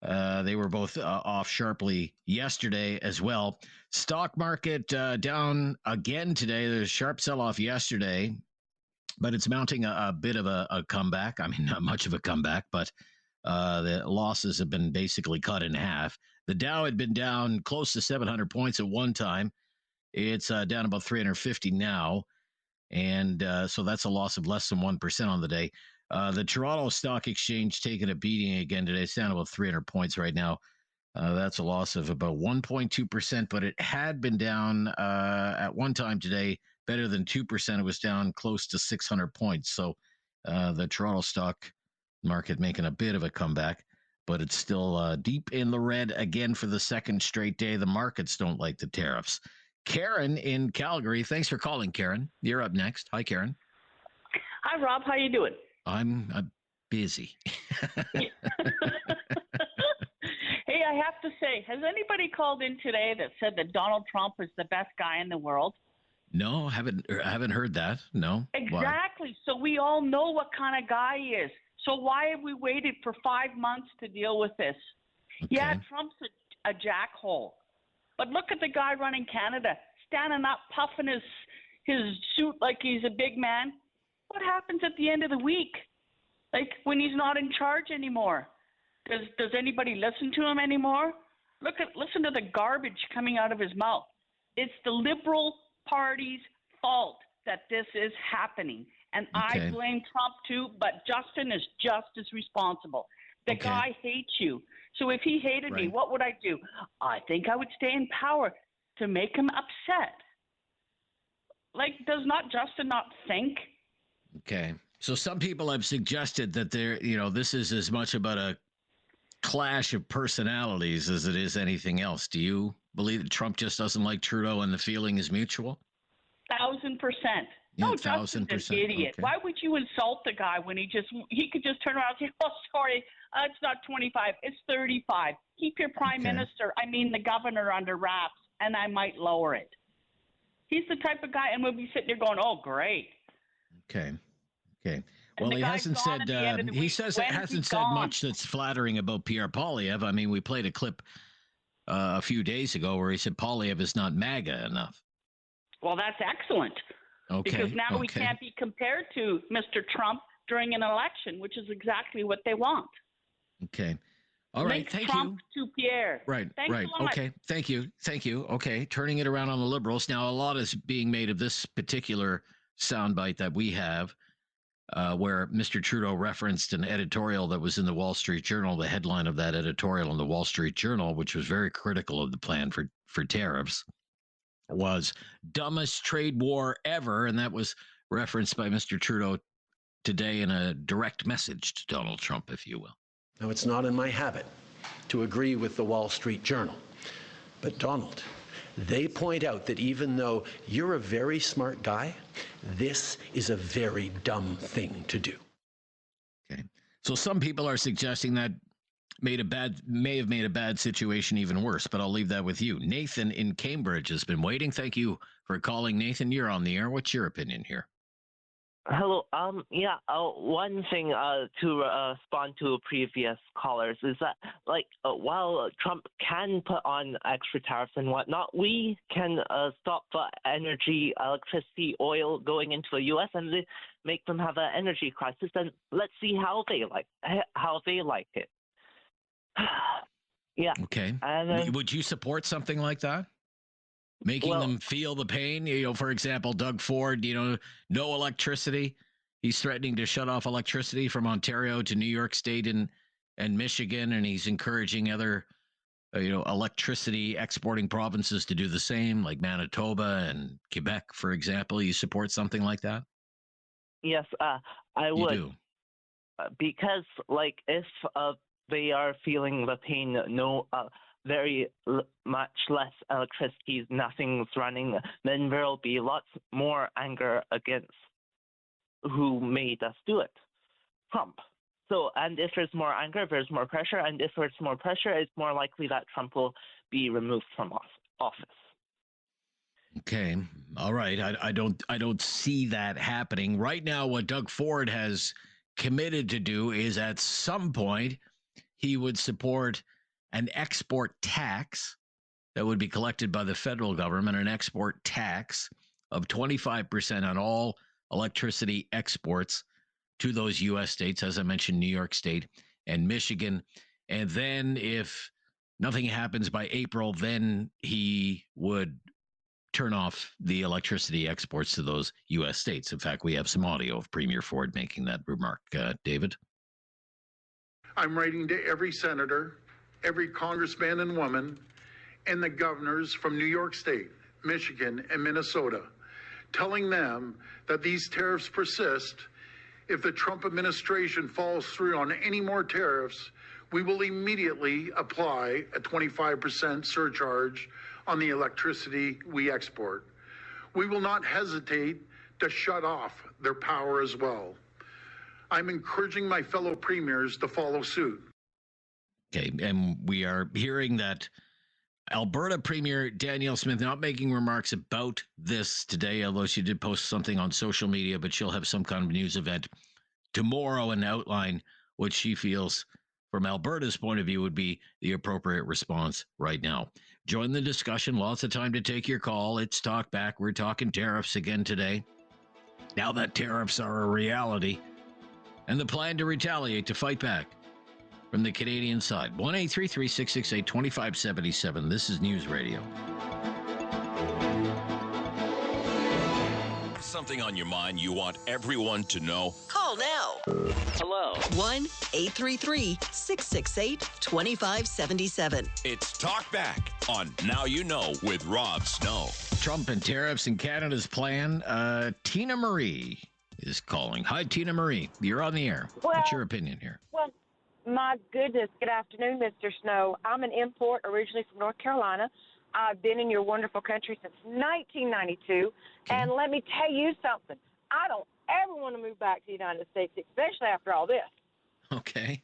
They were both off sharply yesterday as well. Stock market down again today. There's a sharp sell-off yesterday, but it's mounting a bit of a comeback. I mean, not much of a comeback, but the losses have been basically cut in half. The Dow had been down close to 700 points at one time. It's down about 350 now. And so that's a loss of less than 1% on the day. The Toronto Stock Exchange taking a beating again today. It's down about 300 points right now. That's a loss of about 1.2%, but it had been down at one time today, better than 2%. It was down close to 600 points. So the Toronto stock market making a bit of a comeback, but it's still deep in the red again for the second straight day. The markets don't like the tariffs. Karen in Calgary. Thanks for calling, Karen. You're up next. Hi, Karen. Hi, Rob. How you doing? I'm busy. Hey, I have to say, has anybody called in today that said that Donald Trump is the best guy in the world? No, haven't heard that. No. Exactly. Why? So we all know what kind of guy he is. So why have we waited for 5 months to deal with this? Okay. Yeah, Trump's a jackhole. But look at the guy running Canada, standing up, puffing his suit like he's a big man. What happens at the end of the week? Like when he's not in charge anymore? Does anybody listen to him anymore? Listen to the garbage coming out of his mouth. It's the Liberal Party's fault that this is happening. And okay. I blame Trump too, but Justin is just as responsible. The okay. guy hates you. So if he hated me, what would I do? I think I would stay in power to make him upset. Like, does Justin not think? Okay. So some people have suggested that this is as much about a clash of personalities as it is anything else. Do you believe that Trump just doesn't like Trudeau and the feeling is mutual? 1,000%. No, Justin's an idiot. Okay. Why would you insult the guy when he could just turn around and say, oh, sorry, it's not 25, it's 35. Keep your the governor under wraps, and I might lower it. He's the type of guy, and we'll be sitting there going, oh, great. Okay. Well, he hasn't said, he says it hasn't said much that's flattering about Pierre Poilievre. I mean, we played a clip a few days ago where he said Poilievre is not MAGA enough. Well, that's excellent. Okay. Because now we can't be compared to Mr. Trump during an election, which is exactly what they want. Okay. All right. Link Thank Trump you. To Pierre. Right. Thanks right. a lot. Okay. Thank you. Okay. Turning it around on the Liberals. Now, a lot is being made of this particular soundbite that we have, where Mr. Trudeau referenced an editorial that was in the Wall Street Journal, the headline of that editorial in the Wall Street Journal, which was very critical of the plan for tariffs, was dumbest trade war ever. And that was referenced by Mr. Trudeau today in a direct message to Donald Trump, if you will. Now, it's not in my habit to agree with the Wall Street Journal. But Donald, they point out that even though you're a very smart guy, this is a very dumb thing to do. Okay. So some people are suggesting that may have made a bad situation even worse, but I'll leave that with you. Nathan in Cambridge has been waiting. Thank you for calling, Nathan. You're on the air. What's your opinion here? Hello. One thing to respond to previous callers is that, while Trump can put on extra tariffs and whatnot, we can stop energy, electricity, oil going into the U.S. and make them have an energy crisis. And let's see how they like it. Yeah. Okay. Would you support something like that? Making them feel the pain? For example, Doug Ford, no electricity. He's threatening to shut off electricity from Ontario to New York State and Michigan, and he's encouraging other, electricity exporting provinces to do the same, like Manitoba and Quebec, for example. You support something like that? Yes, I would. You do? Because, if they are feeling the pain, very much less electricity, nothing's running, then there will be lots more anger against who made us do it, Trump. So, and if there's more anger, there's more pressure, and if there's more pressure, it's more likely that Trump will be removed from office. Okay. All right. I don't see that happening right now. What Doug Ford has committed to do is at some point he would support an export tax that would be collected by the federal government, an export tax of 25% on all electricity exports to those U.S. states, as I mentioned, New York State and Michigan. And then if nothing happens by April, then he would turn off the electricity exports to those U.S. states. In fact, we have some audio of Premier Ford making that remark. David? I'm writing to every senator, every congressman and woman, and the governors from New York State, Michigan, and Minnesota, telling them that these tariffs persist. If the Trump administration follows through on any more tariffs, we will immediately apply a 25% surcharge on the electricity we export. We will not hesitate to shut off their power as well. I'm encouraging my fellow premiers to follow suit. Okay, and we are hearing that Alberta Premier Danielle Smith not making remarks about this today, although she did post something on social media, but she'll have some kind of news event tomorrow and outline what she feels from Alberta's point of view would be the appropriate response right now. Join the discussion. Lots of time to take your call. It's Talk Back. We're talking tariffs again today. Now that tariffs are a reality and the plan to retaliate, to fight back from the Canadian side. 1-833-668-2577. This is News Radio. Something on your mind you want everyone to know? Call now. Hello. 1-833-668-2577. It's Talk Back on Now You Know with Rob Snow. Trump and tariffs and Canada's plan. Tina Marie is calling. Hi, Tina Marie. You're on the air. What's your opinion here? Well, my goodness. Good afternoon, Mr. Snow. I'm an import originally from North Carolina. I've been in your wonderful country since 1992. And let me tell you something. I don't ever want to move back to the United States, especially after all this. Okay.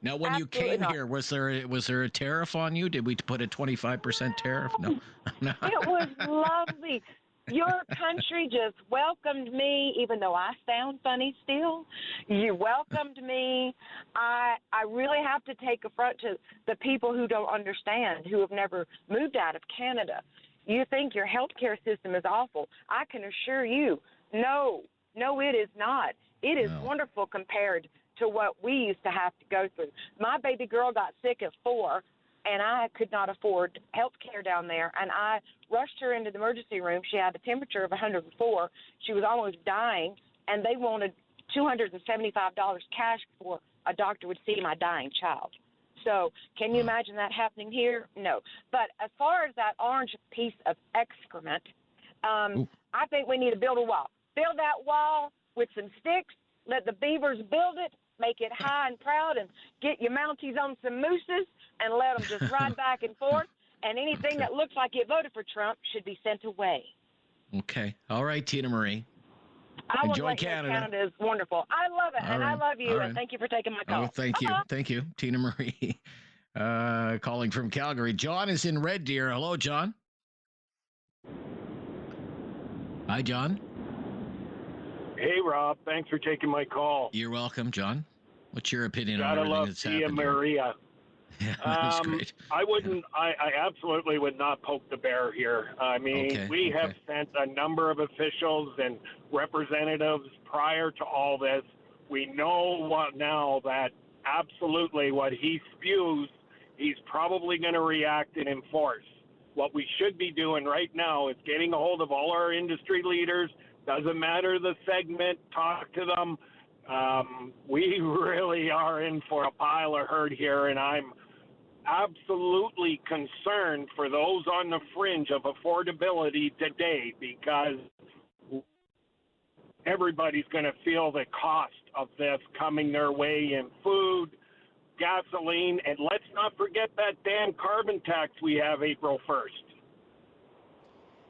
Now, when Absolutely you came not. here, was there a tariff on you? Did we put a 25% tariff? No. It was lovely. Your country just welcomed me, even though I sound funny still. You welcomed me. I really have to take affront to the people who don't understand, who have never moved out of Canada. You think your healthcare system is awful. I can assure you, no, it is not. It is wonderful compared to what we used to have to go through. My baby girl got sick at 4, and I could not afford health care down there, and I rushed her into the emergency room. She had a temperature of 104. She was almost dying, and they wanted $275 cash before a doctor would see my dying child. So can you imagine that happening here? No. But as far as that orange piece of excrement, I think we need to build a wall. Build that wall with some sticks, let the beavers build it, make it high and proud, and get your Mounties on some mooses and let them just ride back and forth. And anything that looks like it voted for Trump should be sent away. Okay. All right, Tina Marie. Enjoy Canada. Canada is wonderful. I love it, and I love you, and thank you for taking my call. Oh, thank you. Thank you, Tina Marie. Calling from Calgary. John is in Red Deer. Hello, John. Hi, John. Hey, Rob. Thanks for taking my call. You're welcome, John. What's your opinion on Gotta everything love that's Tia happened Maria. Yeah, that's great. I absolutely would not poke the bear here. I mean, we have sent a number of officials and representatives prior to all this. We know now that absolutely what he spews, he's probably going to react and enforce. What we should be doing right now is getting a hold of all our industry leaders. Doesn't matter the segment, talk to them. We really are in for a pile of hurt here, and I'm absolutely concerned for those on the fringe of affordability today, because everybody's going to feel the cost of this coming their way in food, gasoline, and let's not forget that damn carbon tax we have April 1st.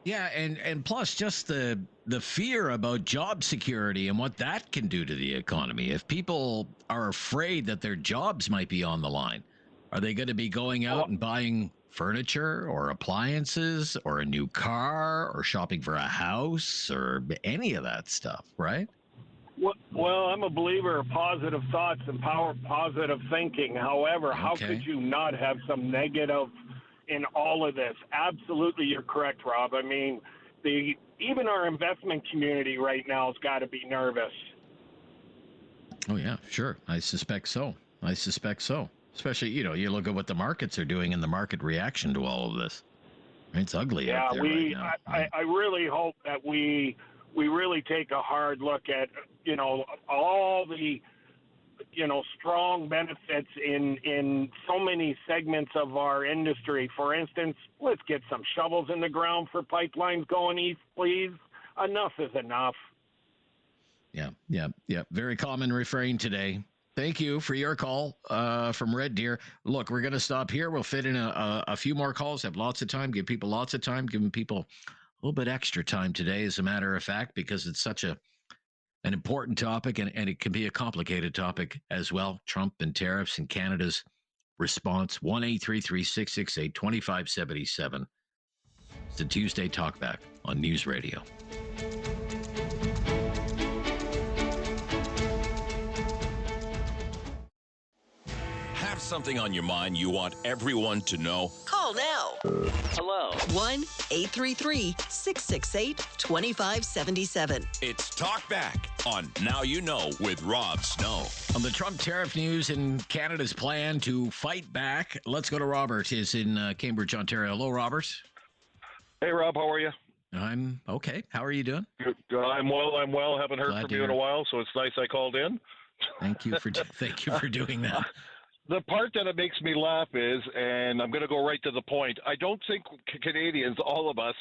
Yeah, and plus just the the fear about job security and what that can do to the economy. If people are afraid that their jobs might be on the line, are they going to be going out and buying furniture or appliances or a new car or shopping for a house or any of that stuff, right? Well, I'm a believer of positive thoughts and positive thinking. However, how could you not have some negative in all of this? Absolutely, you're correct, Rob. I mean, even our investment community right now has got to be nervous. Oh, yeah, sure. I suspect so. Especially, you look at what the markets are doing and the market reaction to all of this. It's ugly out there right now. I really hope that we really take a hard look at, all the, strong benefits in so many segments of our industry. For instance, let's get some shovels in the ground for pipelines going east, please. Enough is enough. Yeah. Very common refrain today. Thank you for your call from Red Deer. Look, we're going to stop here. We'll fit in a few more calls, have lots of time, give people lots of time, giving people a little bit extra time today, as a matter of fact, because it's such an important topic, and it can be a complicated topic as well. Trump and tariffs and Canada's response. 1-833-668-2577. It's the Tuesday Talkback on News Radio. Have something on your mind you want everyone to know? Call now. Hello. 1-833-668-2577. It's Talk Back on Now You Know with Rob Snow. On the Trump tariff news and Canada's plan to fight back, let's go to Robert. He's in Cambridge, Ontario. Hello, Robert. Hey, Rob. How are you? I'm okay. How are you doing? I'm well. Haven't heard from you in a while, so it's nice I called in. Thank you for doing that. The part that it makes me laugh is, and I'm going to go right to the point, I don't think Canadians, all of us,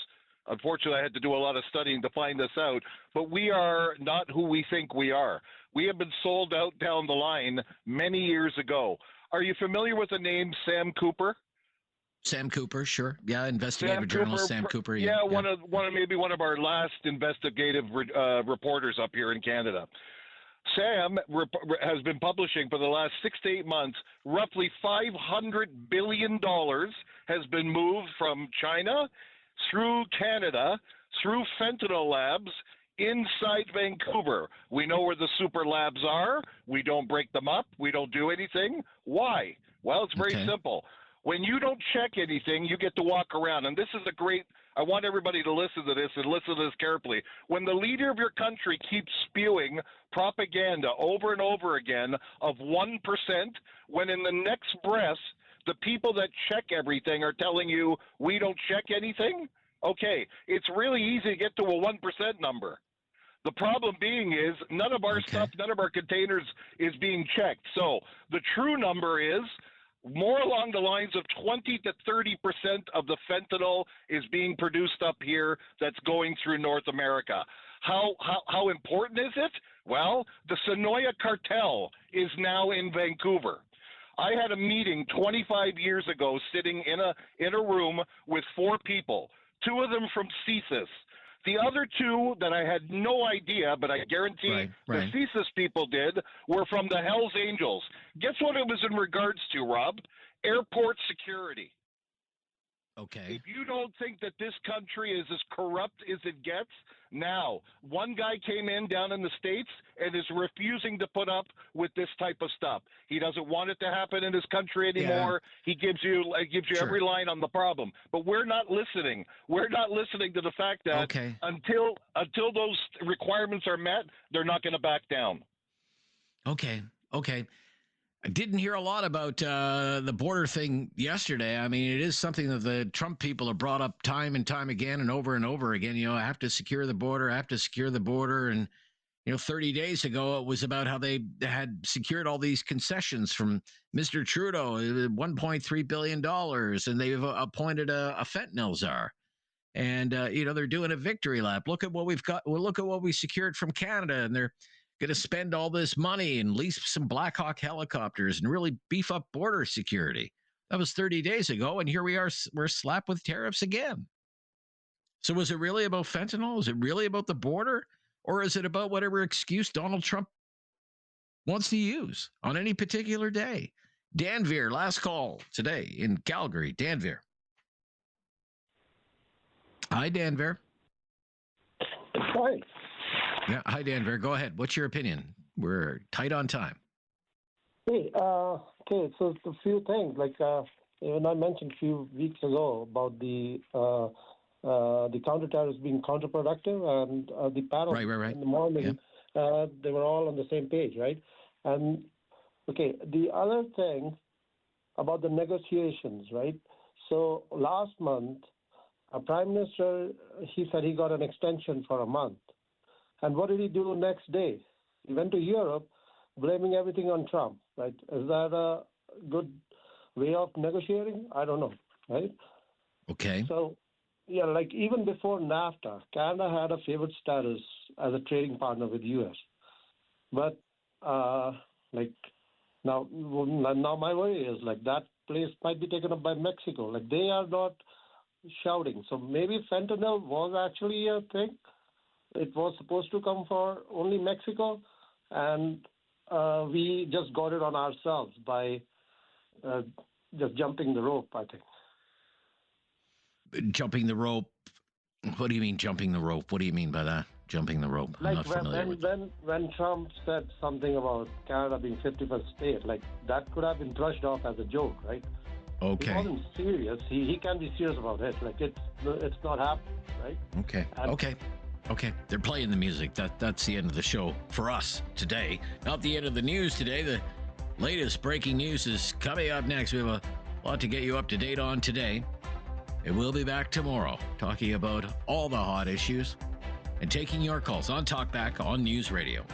unfortunately I had to do a lot of studying to find this out, but we are not who we think we are. We have been sold out down the line many years ago. Are you familiar with the name Sam Cooper? Sam Cooper, sure. Yeah, investigative journalist Sam Cooper. Yeah, one of our last investigative reporters up here in Canada. Sam has been publishing for the last 6 to 8 months. Roughly $500 billion has been moved from China through Canada, through fentanyl labs inside Vancouver. We know where the super labs are. We don't break them up. We don't do anything. Why? Well, it's very simple. When you don't check anything, you get to walk around. And this is I want everybody to listen to this and listen to this carefully. When the leader of your country keeps spewing propaganda over and over again of 1%, when in the next breath, the people that check everything are telling you we don't check anything, okay, it's really easy to get to a 1% number. The problem being is none of our stuff, none of our containers is being checked. So the true number is more along the lines of 20 to 30% of the fentanyl is being produced up here that's going through North America. How important is it? Well, the Sonoya cartel is now in Vancouver. I had a meeting 25 years ago sitting in a room with 4 people, 2 of them from CSIS. The other 2 that I had no idea, but I guarantee the CSIS people did, were from the Hells Angels. Guess what it was in regards to, Rob? Airport security. Okay. If you don't think that this country is as corrupt as it gets, now, one guy came in down in the States and is refusing to put up with this type of stuff. He doesn't want it to happen in his country anymore. Yeah. He gives you every line on the problem. But we're not listening. We're not listening to the fact that until those requirements are met, they're not going to back down. Okay. I didn't hear a lot about the border thing yesterday. I mean, it is something that the Trump people have brought up time and time again and over again. I have to secure the border, And, 30 days ago, it was about how they had secured all these concessions from Mr. Trudeau, $1.3 billion, and they've appointed a fentanyl czar. And, they're doing a victory lap. Look at what we've got. Well, look at what we secured from Canada, and they're going to spend all this money and lease some Black Hawk helicopters and really beef up border security. That was 30 days ago, and here we are, we're slapped with tariffs again. So was it really about fentanyl? Is it really about the border? Or is it about whatever excuse Donald Trump wants to use on any particular day? Danvir, last call today in Calgary. Danvir. Hi, Danvir. Hi. Yeah, hi, Danvir. Go ahead. What's your opinion? We're tight on time. Hey, okay, so a few things. Like even I mentioned a few weeks ago about the counter-terrorists being counterproductive, and the panel in the morning, they were all on the same page, right? And, okay, the other thing about the negotiations, right? So last month, our Prime Minister, he said he got an extension for a month. And what did he do next day? He went to Europe, blaming everything on Trump, right? Is that a good way of negotiating? I don't know, right? Okay. So, yeah, like even before NAFTA, Canada had a favored status as a trading partner with U.S. But, like, now my worry is, like, that place might be taken up by Mexico. Like, they are not shouting. So maybe fentanyl was actually a thing. It was supposed to come for only Mexico, and we just got it on ourselves by just jumping the rope, I think. Jumping the rope? What do you mean jumping the rope? What do you mean by that, jumping the rope? I'm like not familiar with when Trump said something about Canada being 51st state, like that could have been brushed off as a joke, right? Okay. He wasn't serious. He can be serious about it. Like it's not happening, right? Okay. Okay. They're playing the music. That's the end of the show for us today. Not the end of the news today. The latest breaking news is coming up next. We have a lot to get you up to date on today. And we'll be back tomorrow talking about all the hot issues and taking your calls on Talkback on News Radio.